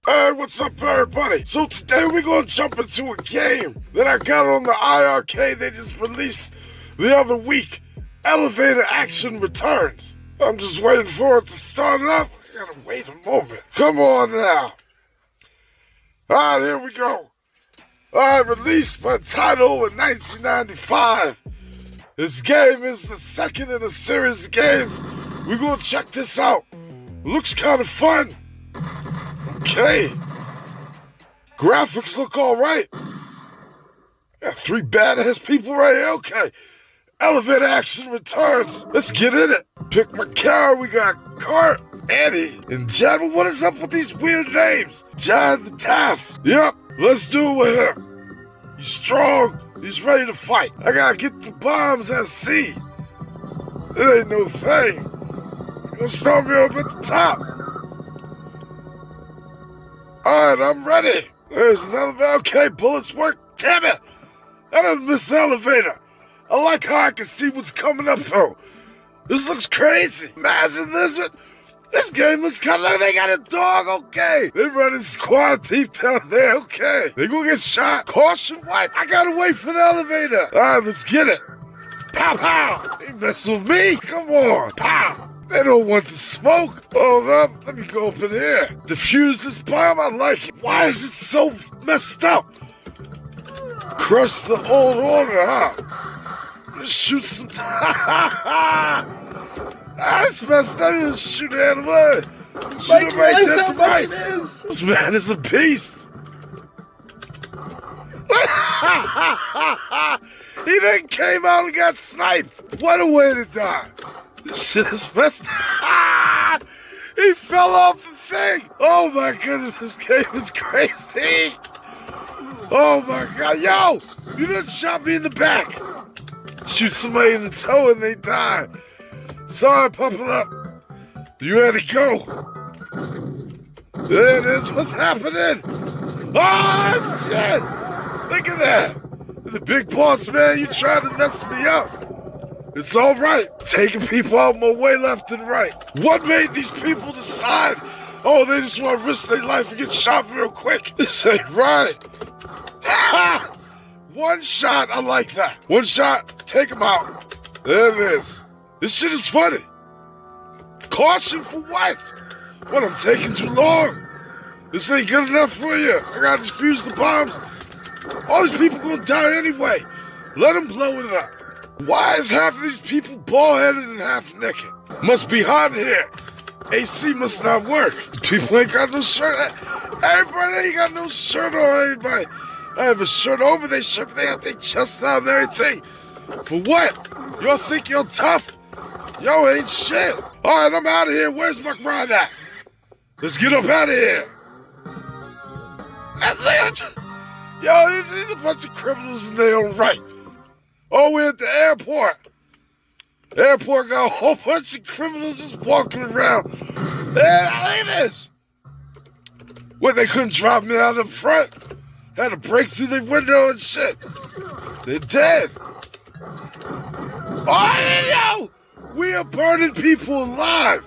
Hey, what's up, everybody? So today we're going to jump into a game that I got on the iiRcade. They just released the other week. Elevator Action Returns. I'm just waiting for it to start up. I gotta wait a moment. Come on now. Alright, here we go. Alright, released by title in 1995. This game is the second in a series of games. We're gonna check this out. Looks kind of fun. Okay. Graphics look alright. Got 3 badass people right here. Okay. Elevator action returns. Let's get in it. Pick my car. We got Kurt, Eddie, and Jed. What is up with these weird names? Jed the Taft. Yep. Let's do it with him. He's strong. He's ready to fight. I gotta get the bombs at sea. It ain't no thing. You're gonna start me up at the top. Alright, I'm ready. There's an elevator. Okay, bullets work. Damn it. I done missed the elevator. I like how I can see what's coming up though. This looks crazy. Imagine this. This game looks kind of like they got a dog. Okay. They running squad deep down there. Okay. They gonna get shot. Caution white. I gotta wait for the elevator. Alright, let's get it. Pow pow. They mess with me. Come on. Pow. They don't want the smoke. Hold up. Let me go up in here. Defuse this bomb. I like it. Why is it so messed up? Crush the old order, huh? Let's shoot some. That's messed up. You shoot the animal. Mikey, that's how much it is. This man is a beast. He then came out and got sniped. What a way to die. This shit is messed up. He fell off the thing. Oh my goodness, this game is crazy. Oh my god, yo! You done shot me in the back. Shoot somebody in the toe and they die. Sorry, puppet up. You had to go. There it is. What's happening? Oh, shit! Look at that. The big boss, man. You tried to mess me up. It's all right. Taking people out my way left and right. What made these people decide? Oh, they just want to risk their life and get shot real quick. This ain't right. Ha! One shot, I like that. One shot, take him out. There it is. This shit is funny. Caution for what? What, I'm taking too long? This ain't good enough for you. I gotta defuse the bombs. All these people gonna die anyway. Let them blow it up. Why is half of these people bald-headed and half naked? Must be hot in here. AC must not work. People ain't got no shirt. Everybody ain't got no shirt on anybody. I have a shirt over their shirt, but they got their chest out and everything. For what? Y'all think you're tough? Yo, ain't shit. Alright, I'm out of here. Where's my ride at? Let's get up out of here. Yo, these a bunch of criminals in their own right. Oh, we're at the airport. The airport got a whole bunch of criminals just walking around. Hey, look at this. What, they couldn't drop me out in front? Had to break through the window and shit. They're dead. Oh, yo! We are burning people alive.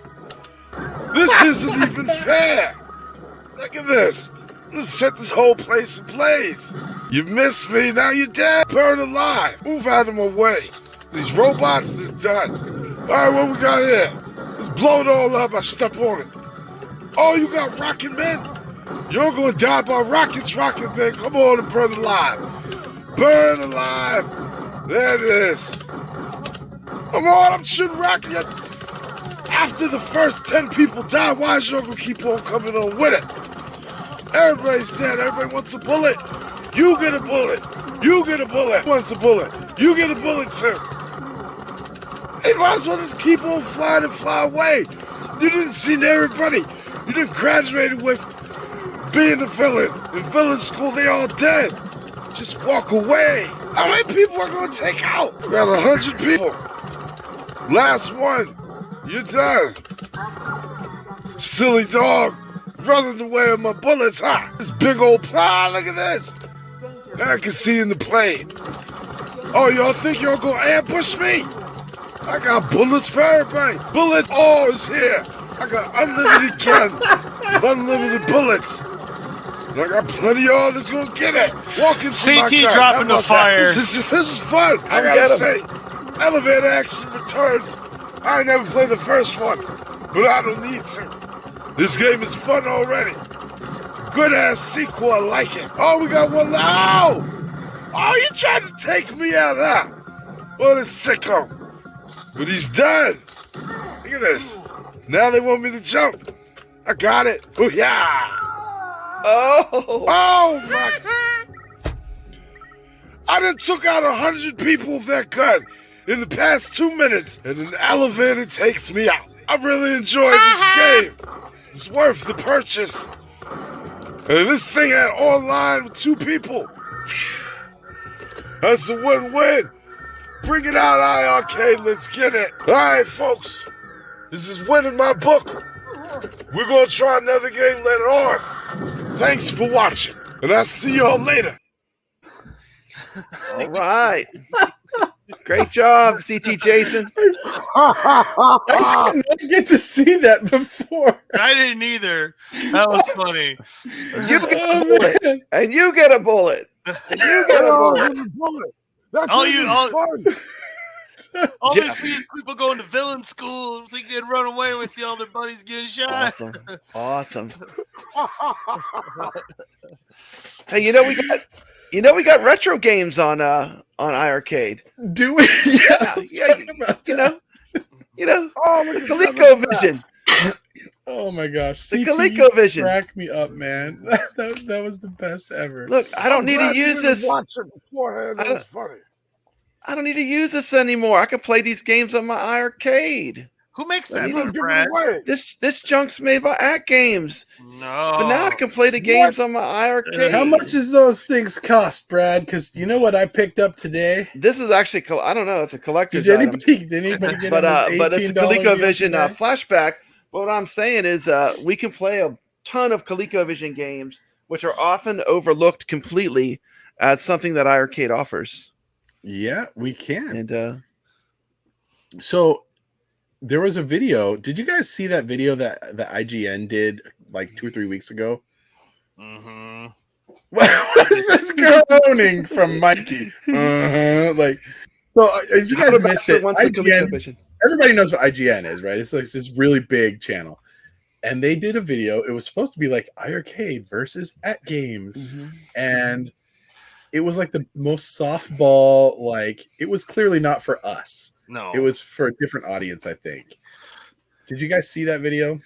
This isn't even fair. Look at this. Let's set this whole place ablaze. You missed me, now you're dead. Burn alive. Move out of my way. These robots, they're done. Alright, what we got here? Let's blow it all up. I step on it. Oh, you got rocket men? You're gonna die by rockets, rocket men. Come on and burn alive. Burn alive. There it is. Come on, I'm shooting rockets. After the first 10 people die, why is y'all gonna keep on coming on with it? Everybody's dead. Everybody wants a bullet. You get a bullet. You get a bullet. Who wants a bullet? You get a bullet too. Hey, might as well just keep on flying and fly away. You didn't see everybody. You didn't graduate with being a villain. In villain school, they all dead. Just walk away. How many people are going to take out? We got 100 people. Last one. You're done. Silly dog. Running away with my bullets, huh? This big old plow, look at this. I can see in the plane. Oh, y'all think y'all gonna ambush me? I got bullets for everybody. Bullets all is here. I got unlimited guns, unlimited bullets. And I got plenty of all that's gonna get it. Walk into my CT gun. dropping the fire. This is fun. I gotta say, elevator action returns. I never played the first one, but I don't need to. This game is fun already. Good ass sequel, I like it. Oh, we got one now! Oh, you tried to take me out, huh? What a sicko. But he's done. Look at this. Now they want me to jump. I got it. Oh, yeah. Oh, my. I done took out 100 people with that gun in the past 2 minutes, and an elevator takes me out. I really enjoyed this game. It's worth the purchase. And this thing had online with 2 people. That's a win-win. Bring it out, iiRcade. Let's get it. All right, folks. This is winning my book. We're going to try another game later on. Thanks for watching, and I'll see y'all later. All right. Great job, CT Jason. I didn't get to see that before. I didn't either. That was funny. You get a bullet, and you get a bullet. And you get a bullet. All these people going to villain school think they'd run away when they see all their buddies getting shot. Awesome. Hey, you know we got retro games on iiRcade. Do we? Yeah. You know. Oh, look at ColecoVision. Oh my gosh. The ColecoVision. Crack me up, man. That was the best ever. Look, I don't need to use this. I don't need to use this anymore. I can play these games on my iiRcade. Who makes that, Brad? This junk's made by iiRcadians. No. But now I can play the games on my iiRcade. How much does those things cost, Brad? Because you know what I picked up today? This is actually, I don't know, it's a collector's Did item. anybody get but it's a ColecoVision $18 flashback. But what I'm saying is we can play a ton of ColecoVision games, which are often overlooked completely as something that iiRcade offers. Yeah, we can. And so there was a video. Did you guys see that video that IGN did like 2 or 3 weeks ago? Mm-hmm. What is this groaning from Mikey? Like, so if you guys missed it, IGN, everybody knows what IGN is, right? It's like this really big channel. And they did a video. It was supposed to be like iiRcade versus At Games. Mm-hmm. And it was like the most softball, like it was clearly not for us. No. It was for a different audience, I think. Did you guys see that video?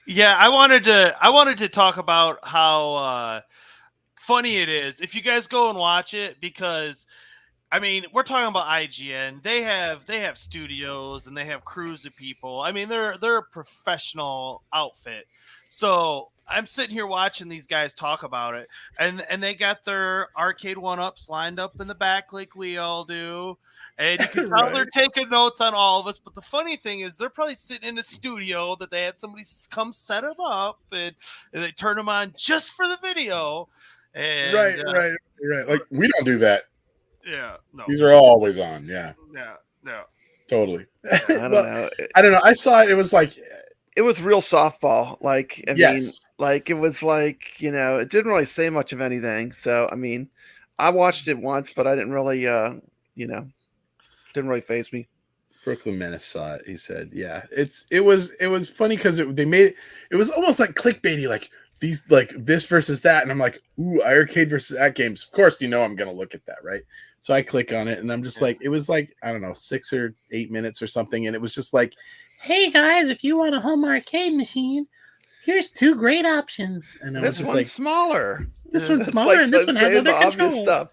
Yeah, I wanted to talk about how funny it is if you guys go and watch it, because I mean, we're talking about IGN. They have studios and they have crews of people. I mean, they're a professional outfit. So I'm sitting here watching these guys talk about it, and they got their arcade 1-ups lined up in the back like we all do. And you can tell Right. they're taking notes on all of us. But the funny thing is they're probably sitting in a studio that they had somebody come set them up, and they turn them on just for the video. And, Right. Like, we don't do that. Yeah, no. These are always on. Yeah, no. totally. I don't know. I don't know. I saw it. It was like, it was real softball. Like, I mean, Yes. like it was like, it didn't really say much of anything. So, I mean, I watched it once, but I didn't really, didn't really faze me. Brooklyn Menace saw it. He said, "Yeah, it was funny because they made it was almost like clickbaity, like these like this versus that." And I'm like, "Ooh, iiRcade versus At Games." Of course, I'm gonna look at that, right? So I click on it, and I'm just like, it was like, I don't know, 6 or 8 minutes or something, and it was just like, "Hey guys, if you want a home arcade machine, here's 2 great options." And I was This just one's like, smaller. This one's It's smaller, like and this one has saying other the obvious controls. stuff.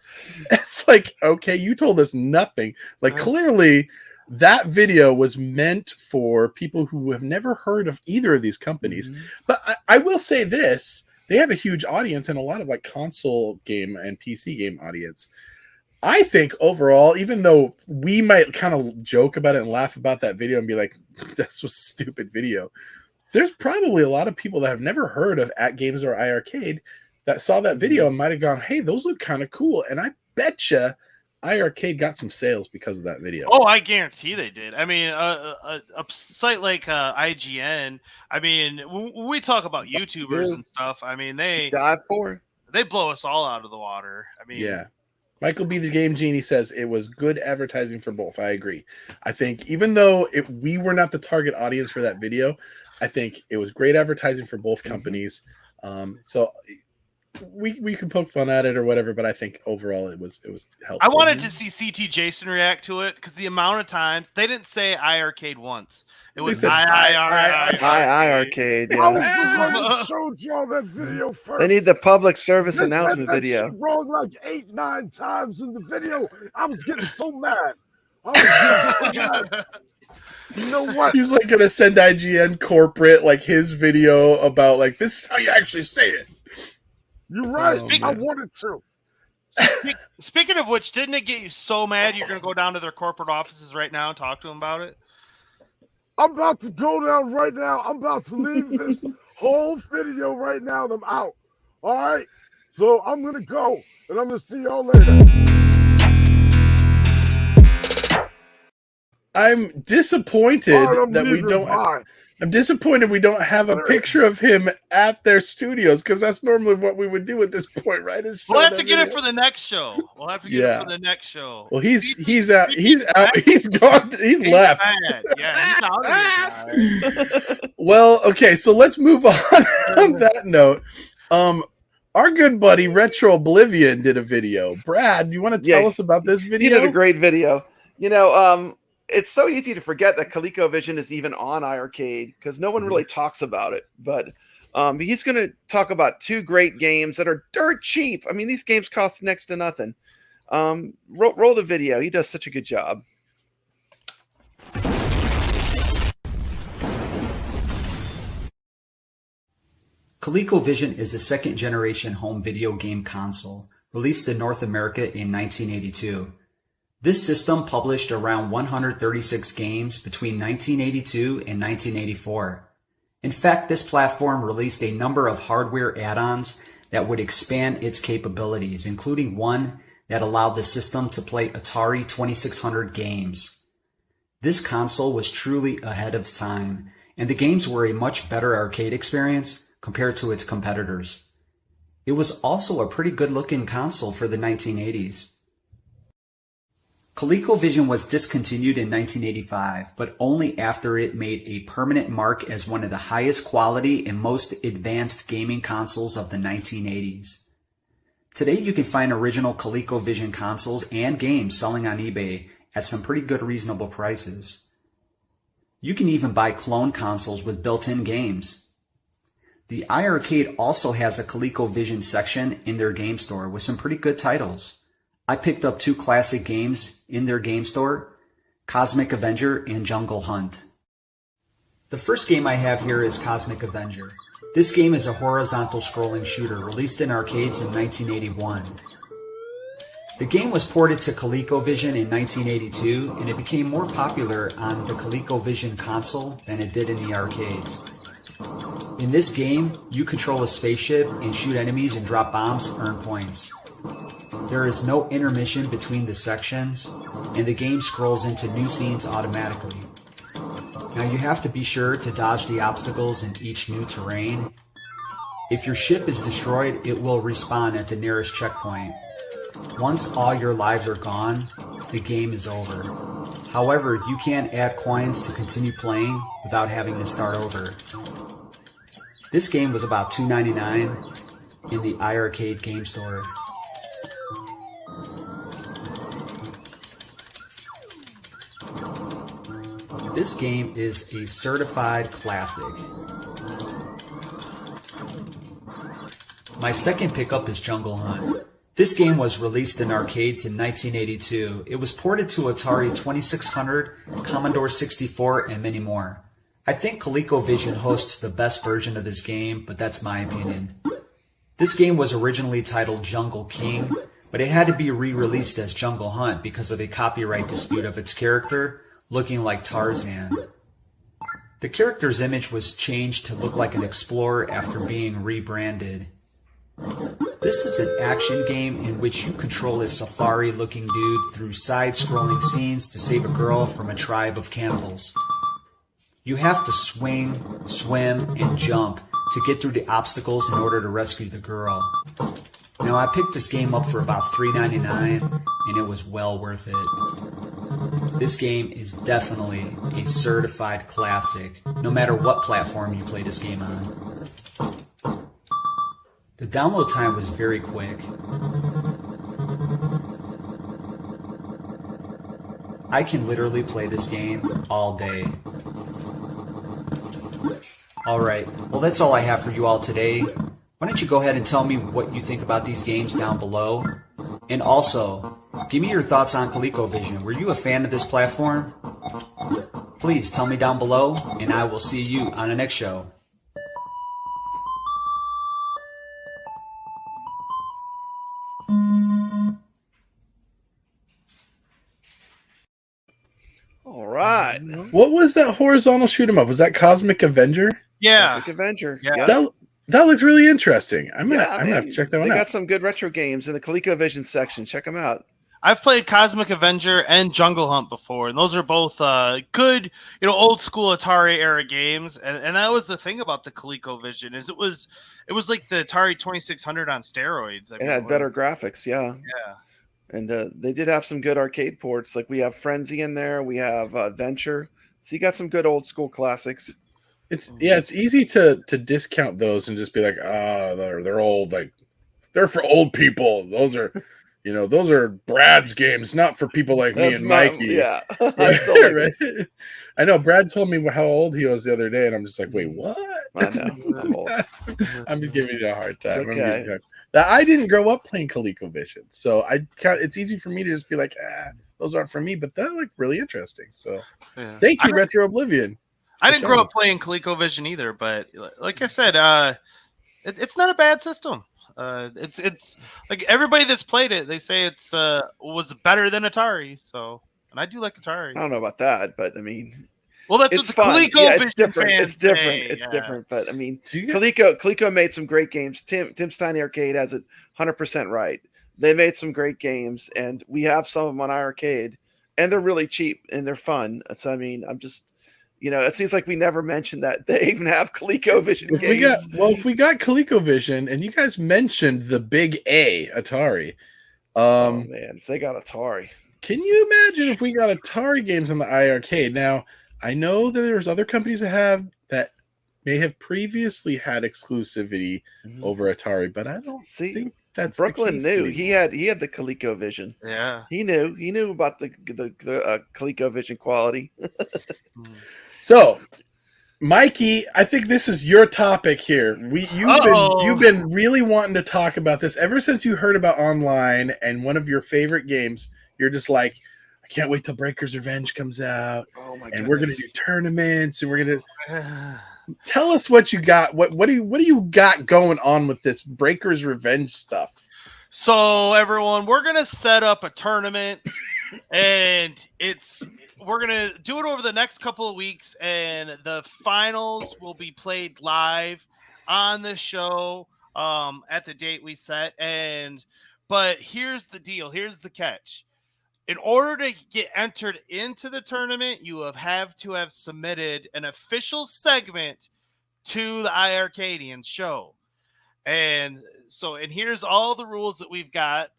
It's like, okay, you told us nothing. Like, clearly, that video was meant for people who have never heard of either of these companies. Mm-hmm. But I will say this: they have a huge audience and a lot of like console game and PC game audience. I think overall, even though we might kind of joke about it and laugh about that video and be like, "This was a stupid video," there's probably a lot of people that have never heard of At Games or iiRcade that saw that video and might have gone, "Hey, those look kind of cool." And I betcha iiRcade got some sales because of that video. Oh, I guarantee they did. I mean, a site like IGN. I mean, when we talk about YouTubers and stuff, I mean they dive for they blow us all out of the water. I mean, Yeah. Michael B. the Game Genie says it was good advertising for both. I agree. I think even though we were not the target audience for that video, I think it was great advertising for both companies. So we can poke fun at it or whatever, but I think overall it was helpful. I wanted to see CT Jason react to it because the amount of times they didn't say iArcade once. It was iiRcade. I was the one who showed y'all that video first. They need the public service announcement that video. Shit wrong like 8-9 times in the video. I was getting so mad. I was getting so mad. You know what? He's like gonna send IGN corporate like his video about like this is how you actually say it. You're right. I wanted to. Speaking of which, didn't it get you so mad you're going to go down to their corporate offices right now and talk to them about it? I'm about to go down right now. I'm about to leave this whole video right now and I'm out. All right? So I'm going to go and I'm going to see y'all later. I'm disappointed that we don't. I'm disappointed we don't have a picture of him at their studios because that's normally what we would do at this point, right? We'll have to get it for the next show. We'll have to get it for the next show. Well, he's out. He's out. He's gone. He's left. Bad. Yeah, he's out of here. Well, okay, so let's move on. On that note, our good buddy Retro Oblivion did a video. Brad, you want to tell us about this video? He did a great video. You know, it's so easy to forget that ColecoVision is even on iiRcade because no one really talks about it. But he's going to talk about two great games that are dirt cheap. I mean, these games cost next to nothing. Roll the video. He does such a good job. ColecoVision is a second-generation home video game console released in North America in 1982. This system published around 136 games between 1982 and 1984. In fact, this platform released a number of hardware add-ons that would expand its capabilities, including one that allowed the system to play Atari 2600 games. This console was truly ahead of its time, and the games were a much better arcade experience compared to its competitors. It was also a pretty good-looking console for the 1980s. ColecoVision was discontinued in 1985, but only after it made a permanent mark as one of the highest quality and most advanced gaming consoles of the 1980s. Today you can find original ColecoVision consoles and games selling on eBay at some pretty good reasonable prices. You can even buy clone consoles with built-in games. The iiRcade also has a ColecoVision section in their game store with some pretty good titles. I picked up two classic games in their game store, Cosmic Avenger and Jungle Hunt. The first game I have here is Cosmic Avenger. This game is a horizontal scrolling shooter released in arcades in 1981. The game was ported to ColecoVision in 1982 and it became more popular on the ColecoVision console than it did in the arcades. In this game, you control a spaceship and shoot enemies and drop bombs to earn points. There is no intermission between the sections, and the game scrolls into new scenes automatically. Now you have to be sure to dodge the obstacles in each new terrain. If your ship is destroyed, it will respawn at the nearest checkpoint. Once all your lives are gone, the game is over. However, you can add coins to continue playing without having to start over. This game was about $2.99 in the iiRcade game store. This game is a certified classic. My second pickup is Jungle Hunt. This game was released in arcades in 1982. It was ported to Atari 2600, Commodore 64, and many more. I think ColecoVision hosts the best version of this game, but that's my opinion. This game was originally titled Jungle King, but it had to be re-released as Jungle Hunt because of a copyright dispute of its character looking like Tarzan. The character's image was changed to look like an explorer after being rebranded. This is an action game in which you control a safari-looking dude through side-scrolling scenes to save a girl from a tribe of cannibals. You have to swing, swim, and jump to get through the obstacles in order to rescue the girl. Now, I picked this game up for about $3.99, and it was well worth it. This game is definitely a certified classic, no matter what platform you play this game on. The download time was very quick. I can literally play this game all day. Alright, well that's all I have for you all today. Why don't you go ahead and tell me what you think about these games down below? And also, give me your thoughts on ColecoVision. Were you a fan of this platform? Please tell me down below, and I will see you on the next show. All right. What was that horizontal shoot 'em up? Was that Cosmic Avenger? Yeah. Cosmic Avenger. Yeah. That looks really interesting. I'm gonna have to check that one They out. got some good retro games in the ColecoVision section. Check them out. I've played Cosmic Avenger and Jungle Hunt before, and those are both good, old school Atari era games. And that was the thing about the ColecoVision is it was like the Atari 2600 on steroids. It had better graphics, yeah. Yeah. And they did have some good arcade ports. Like we have Frenzy in there. We have Venture. So you got some good old school classics. It's easy to discount those and just be like, they're old. Like they're for old people. Those are, those are Brad's games, not for people like me and Mikey. Yeah. Right? I know Brad told me how old he was the other day, and I'm just like, wait, what? I know. I'm old. I'm just giving you a hard time. Okay. I didn't grow up playing ColecoVision, so it's easy for me to just be like, those aren't for me, but that looked really interesting. So thank you, Retro Oblivion. I didn't grow up playing ColecoVision either, but like I said, it's not a bad system. It's like everybody that's played it, they say it's was better than Atari. So, and I do like Atari. I don't know about that, but I mean, well, that's it's what the ColecoVision it's different. fans It's different. say. It's different. But I mean, you Coleco made some great games. Tim Stein Arcade has it 100% right. They made some great games, and we have some of them on iiRcade, and they're really cheap and they're fun. So I mean, I'm just. It seems like we never mentioned that they even have ColecoVision games. If we got ColecoVision, and you guys mentioned the big A, Atari. Oh man, if they got Atari. Can you imagine if we got Atari games on the iiRcade? Now, I know that there's other companies that may have previously had exclusivity over Atari, but I don't think that's Brooklyn the case knew. anymore. He had the ColecoVision. Yeah. He knew about the ColecoVision quality. So, Mikey, I think this is your topic here. You've been really wanting to talk about this ever since you heard about online and one of your favorite games. You're just like, I can't wait till Breaker's Revenge comes out. Oh my and we're gonna do tournaments, and we're gonna tell us what you got. What do you got going on with this Breaker's Revenge stuff? So everyone, we're gonna set up a tournament, and we're gonna do it over the next couple of weeks, and the finals will be played live on the show at the date we set. But here's the deal. Here's the catch. In order to get entered into the tournament, you have to have submitted an official segment to the iiRcadians show. And here's all the rules that we've got.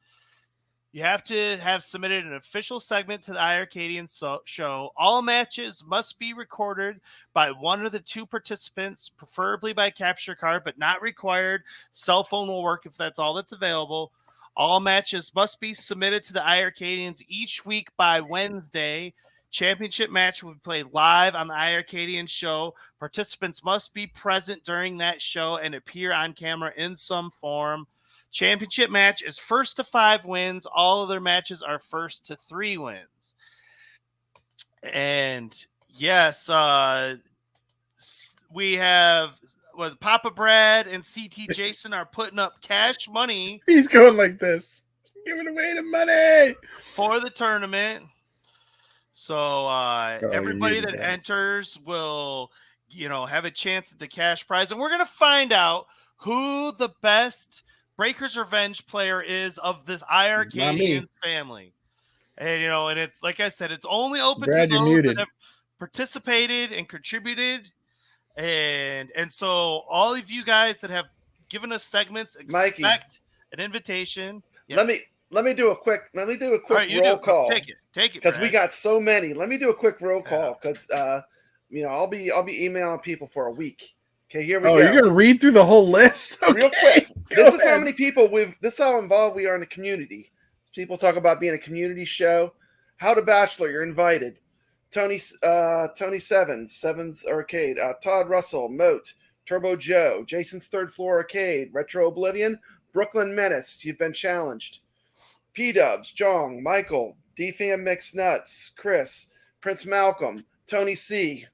You have to have submitted an official segment to the iiRcadians show. All matches must be recorded by one of the two participants, preferably by capture card, but not required. Cell phone will work if that's all that's available. All matches must be submitted to the iiRcadians each week by Wednesday. Championship match will be played live on the iiRcadian show. Participants must be present during that show and appear on camera in some form. Championship match is 1st to 5 wins. All other matches are 1st to 3 wins. And yes, we have Papa Brad and CT Jason are putting up cash money. He's going like this, giving away the money for the tournament. So everybody that enters will, have a chance at the cash prize, and we're gonna find out who the best Breaker's Revenge player is of this iiRcadians family. And and it's like I said, it's only open Brad, to you're those muted. that have participated and contributed. And so all of you guys that have given us segments, an invitation. Yes. Let me do a quick roll call. Take it, because we got so many. Let me do a quick roll call because I'll be emailing people for a week. Okay, here we go. Oh, you're gonna read through the whole list? Okay. Real quick. This is how many people this is how involved we are in the community. People talk about being a community show. How to Bachelor, you're invited. Tony Sevens Arcade, Todd Russell, Moat, Turbo Joe, Jason's Third Floor Arcade, Retro Oblivion, Brooklyn Menace, you've been challenged. P-Dubs, Jong, Michael, DFAM Mixed Nuts, Chris, Prince Malcolm, Tony C,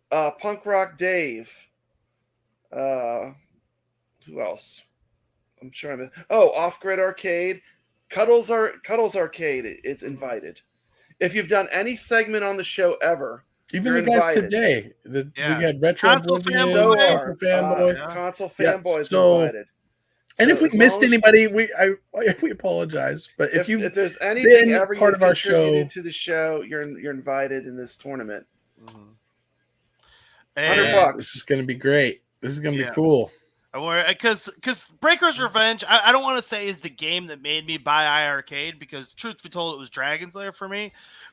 Punk Rock Dave, who else? I'm trying to. Off Grid Arcade, Cuddles Arcade is invited. If you've done any segment on the show ever, even the guys invited. today, we had Retro Console Oblivion, Console Fanboys so, invited. And if we missed anybody, we apologize. But if there's anything ever part of our show to the show, you're invited in this tournament. $100. This is going to be great. This is going to be cool. Because Breaker's Revenge, I don't want to say is the game that made me buy iiRcade, because truth be told, it was Dragon's Lair for me.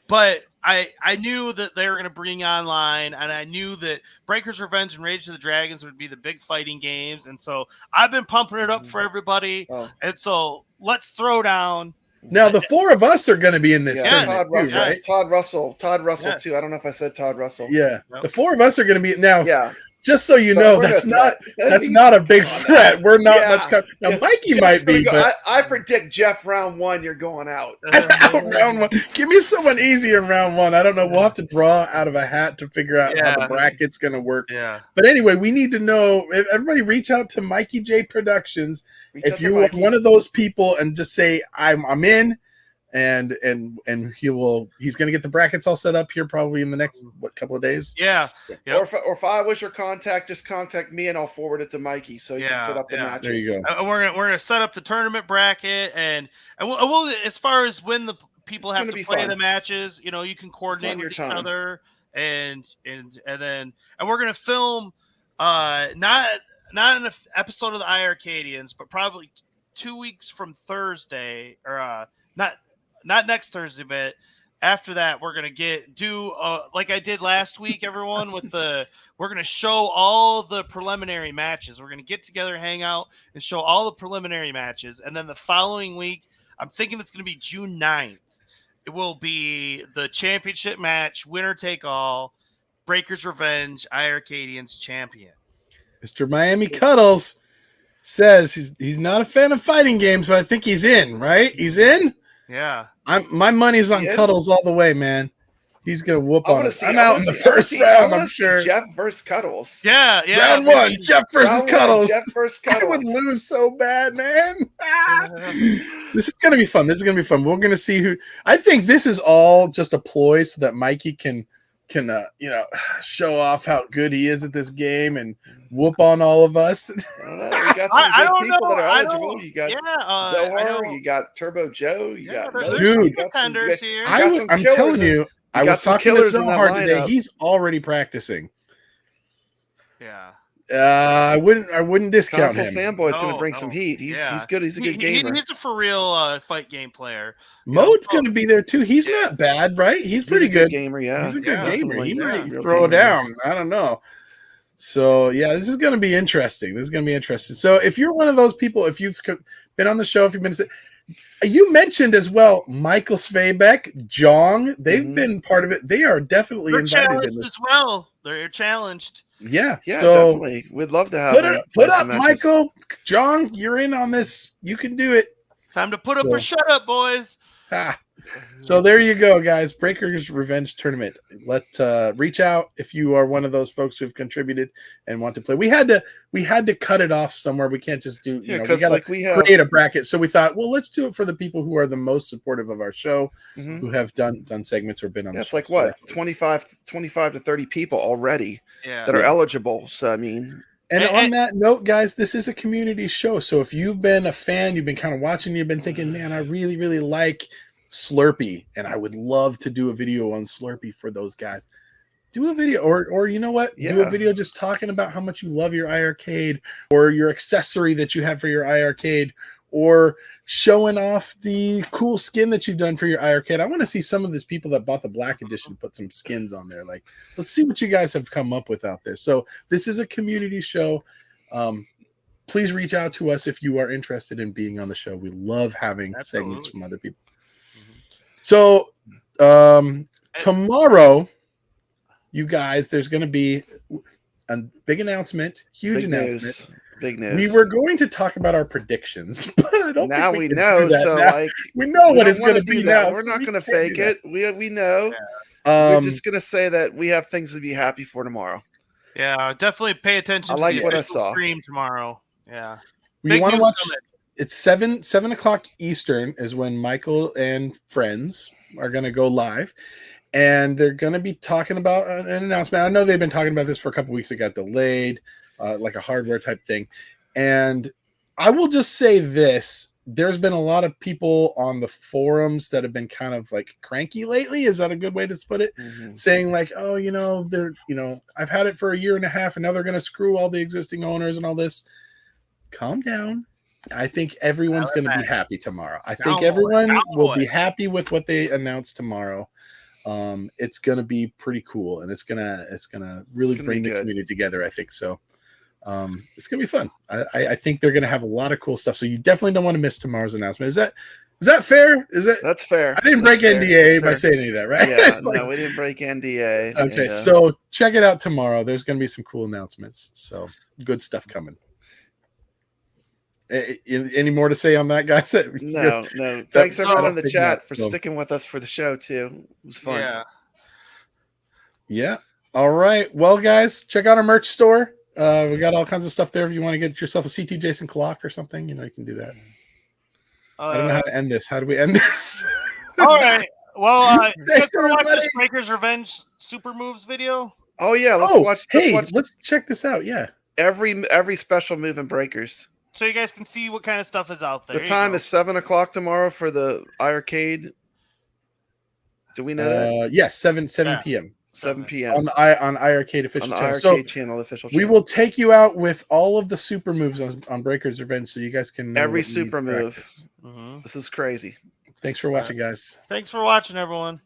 But I knew that they were going to bring online, and I knew that Breaker's Revenge and Rage of the Dragons would be the big fighting games. And so I've been pumping it up for everybody. And so let's throw down. Now, the four of us are going to be in this tournament, Todd Russell too. I don't know if I said Todd Russell. Yeah, the four of us are going to be now. Yeah. Just so you know, that's not a big threat. We're not much. Now, Mikey might be, but I predict Jeff round 1. You're going out. Round 1. Give me someone easy in round 1. I don't know. We'll have to draw out of a hat to figure out how the bracket's going to work. Yeah. But anyway, we need to know. Everybody, reach out to Mikey J Productions if you are one of those people, and just say I'm in. And he's going to get the brackets all set up here probably in the next couple of days. Yeah. Or if I was your contact, just contact me and I'll forward it to Mikey so you can set up the matches. There you go. We're gonna set up the tournament bracket, and we'll as far as when the people have to play the matches, you can coordinate with each other, and we're gonna film not an episode of the iiRcadians, but probably 2 weeks from Thursday, or not next Thursday, but after that, we're gonna do like I did last week, everyone. We're gonna show all the preliminary matches. We're gonna get together, hang out, and show all the preliminary matches. And then the following week, I'm thinking it's gonna be June 9th. It will be the championship match, winner take all, Breaker's Revenge, iiRcadians champion. Mr. Miami Cuddles says he's not a fan of fighting games, but I think he's in. Right? He's in. Yeah. My money's on Cuddles all the way, man. He's gonna whoop on us. I'm out in the first round, I'm sure. Jeff versus Cuddles. Yeah. Round 1, Jeff versus Cuddles. Jeff versus Cuddles. I would lose so bad, man. This is gonna be fun. We're gonna see who. I think this is all just a ploy so that Mikey can show off how good he is at this game and whoop on all of us. You got some good people that are eligible. You got Zohar, you got Turbo Joe, you got dude. I'm telling you, I was talking to Zohar today. He's already practicing. Yeah. I wouldn't discount him. Fanboy's going to bring some heat. He's good. He's a good gamer. He's a for real fight game player. Mode's going to be there too. He's not bad, right? He's pretty good gamer. Yeah, he's a good gamer. He might throw down. I don't know. So this is going to be interesting. So if you're one of those people, if you've been on the show, if you've been, you mentioned as well, Michael Svebeck, Jong, they've been part of it. They are definitely invited in this as well. They're challenged. Yeah, so definitely. We'd love to have put up Michael, Jong. You're in on this. You can do it. Time to put up or shut up, boys. So there you go, guys. Breaker's Revenge tournament. Reach out if you are one of those folks who've contributed and want to play. We had to cut it off somewhere. We can't just do. We got to create a bracket. So we thought, well, let's do it for the people who are the most supportive of our show, who have done segments or been on. It's like what 25 to 30 people already that are eligible. So I mean. And on that note, guys, this is a community show. So if you've been a fan, you've been kind of watching, you've been thinking, man, I really, really like Slurpee, and I would love to do a video on Slurpee for those guys. Do a video, or you know what? Do a video just talking about how much you love your iiRcade or your accessory that you have for your iiRcade, or showing off the cool skin that you've done for your iiRcade. I want to see some of these people that bought the black edition put some skins on there. Like, let's see what you guys have come up with out there. So this is a community show. Please reach out to us if you are interested in being on the show. We love having segments from other people. So tomorrow, you guys, there's going to be a big announcement, huge announcement. Big news. We were going to talk about our predictions, but I don't now think we know. So now. like we know what it's going to be now. We're not going to fake it. We know. Yeah. We're just going to say that we have things to be happy for tomorrow. Yeah, definitely pay attention. I like to what the I saw. Stream tomorrow. Yeah. We want to watch. It's 7 o'clock Eastern is when Michael and friends are going to go live, and they're going to be talking about an announcement. I know they've been talking about this for a couple weeks. It got delayed, like a hardware type thing. And I will just say this: there's been a lot of people on the forums that have been kind of like cranky lately. Is that a good way to put it? Saying like, oh, I've had it for a year and a half, and now they're going to screw all the existing owners and all this. Calm down. I think everyone's going to be happy tomorrow. I think everyone will be happy with what they announce tomorrow. It's going to be pretty cool, and it's gonna really bring the community together. I think so. It's gonna be fun. I think they're gonna have a lot of cool stuff. So you definitely don't want to miss tomorrow's announcement. Is that fair? That's fair? I didn't break NDA by saying any of that, right? Yeah, no, we didn't break NDA. Okay, so check it out tomorrow. There's gonna be some cool announcements. So good stuff coming. Any more to say on that, guys? No. Thanks everyone in the chat for sticking with us for the show too. It was fun. Yeah. All right. Well, guys, check out our merch store. We got all kinds of stuff there. If you want to get yourself a CT Jason clock or something, you can do that. I don't know how to end this. How do we end this? All right. Well, you guys Thanks, want to watch everybody. this Breaker's Revenge Super Moves video? Oh yeah, let's check this out. Yeah. Every special move in Breakers. So you guys can see what kind of stuff is out there. The time is 7 o'clock tomorrow for the iiRcade. Do we know that? Yes, 7 p.m. 7 p.m. on iiRcade official on the channel. iiRcade channel, official channel. We will take you out with all of the super moves on Breaker's Revenge, so you guys can know every what you need super to move. practice. This is crazy. Thanks for watching, guys. Thanks for watching, everyone.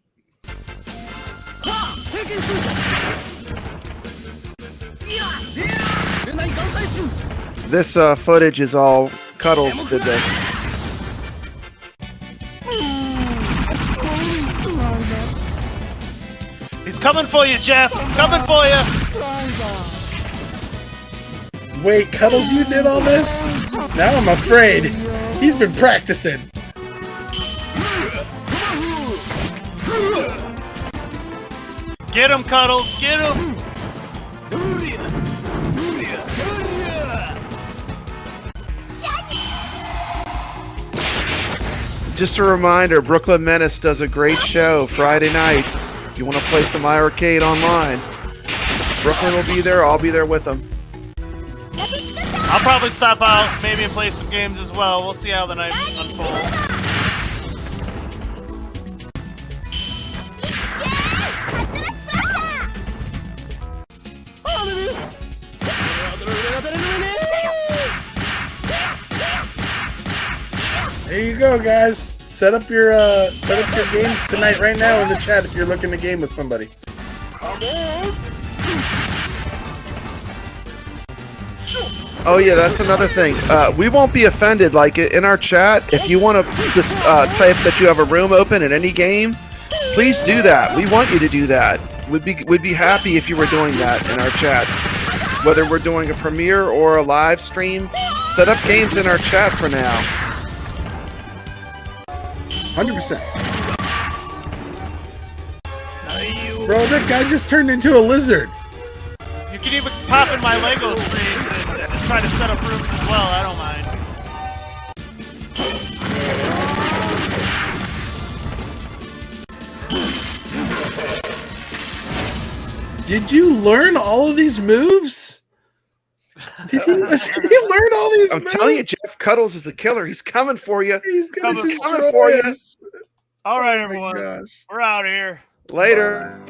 This footage is all Cuddles did this. He's coming for you, Jeff. He's coming for you. Wait, Cuddles, you did all this? Now I'm afraid. He's been practicing. Get him, Cuddles. Get him. Just a reminder, Brooklyn Menace does a great show Friday nights. If you want to play some iiRcade online, Brooklyn will be there. I'll be there with them. I'll probably stop out, maybe and play some games as well. We'll see how the night unfolds. There you go, guys. Set up your games tonight, right now, in the chat if you're looking to game with somebody. Oh yeah, that's another thing. We won't be offended. Like in our chat, if you want to just type that you have a room open in any game, please do that. We want you to do that. We'd be happy if you were doing that in our chats. Whether we're doing a premiere or a live stream, set up games in our chat for now. 100%. Bro, that guy just turned into a lizard. You can even pop in my Lego streams and just try to set up rooms as well. I don't mind. Did you learn all of these moves? Did you learn all these I'm moves? telling you, Jeff Cuddles is a killer. He's coming for you. He's coming for you. All right, everyone. We're out of here. Later.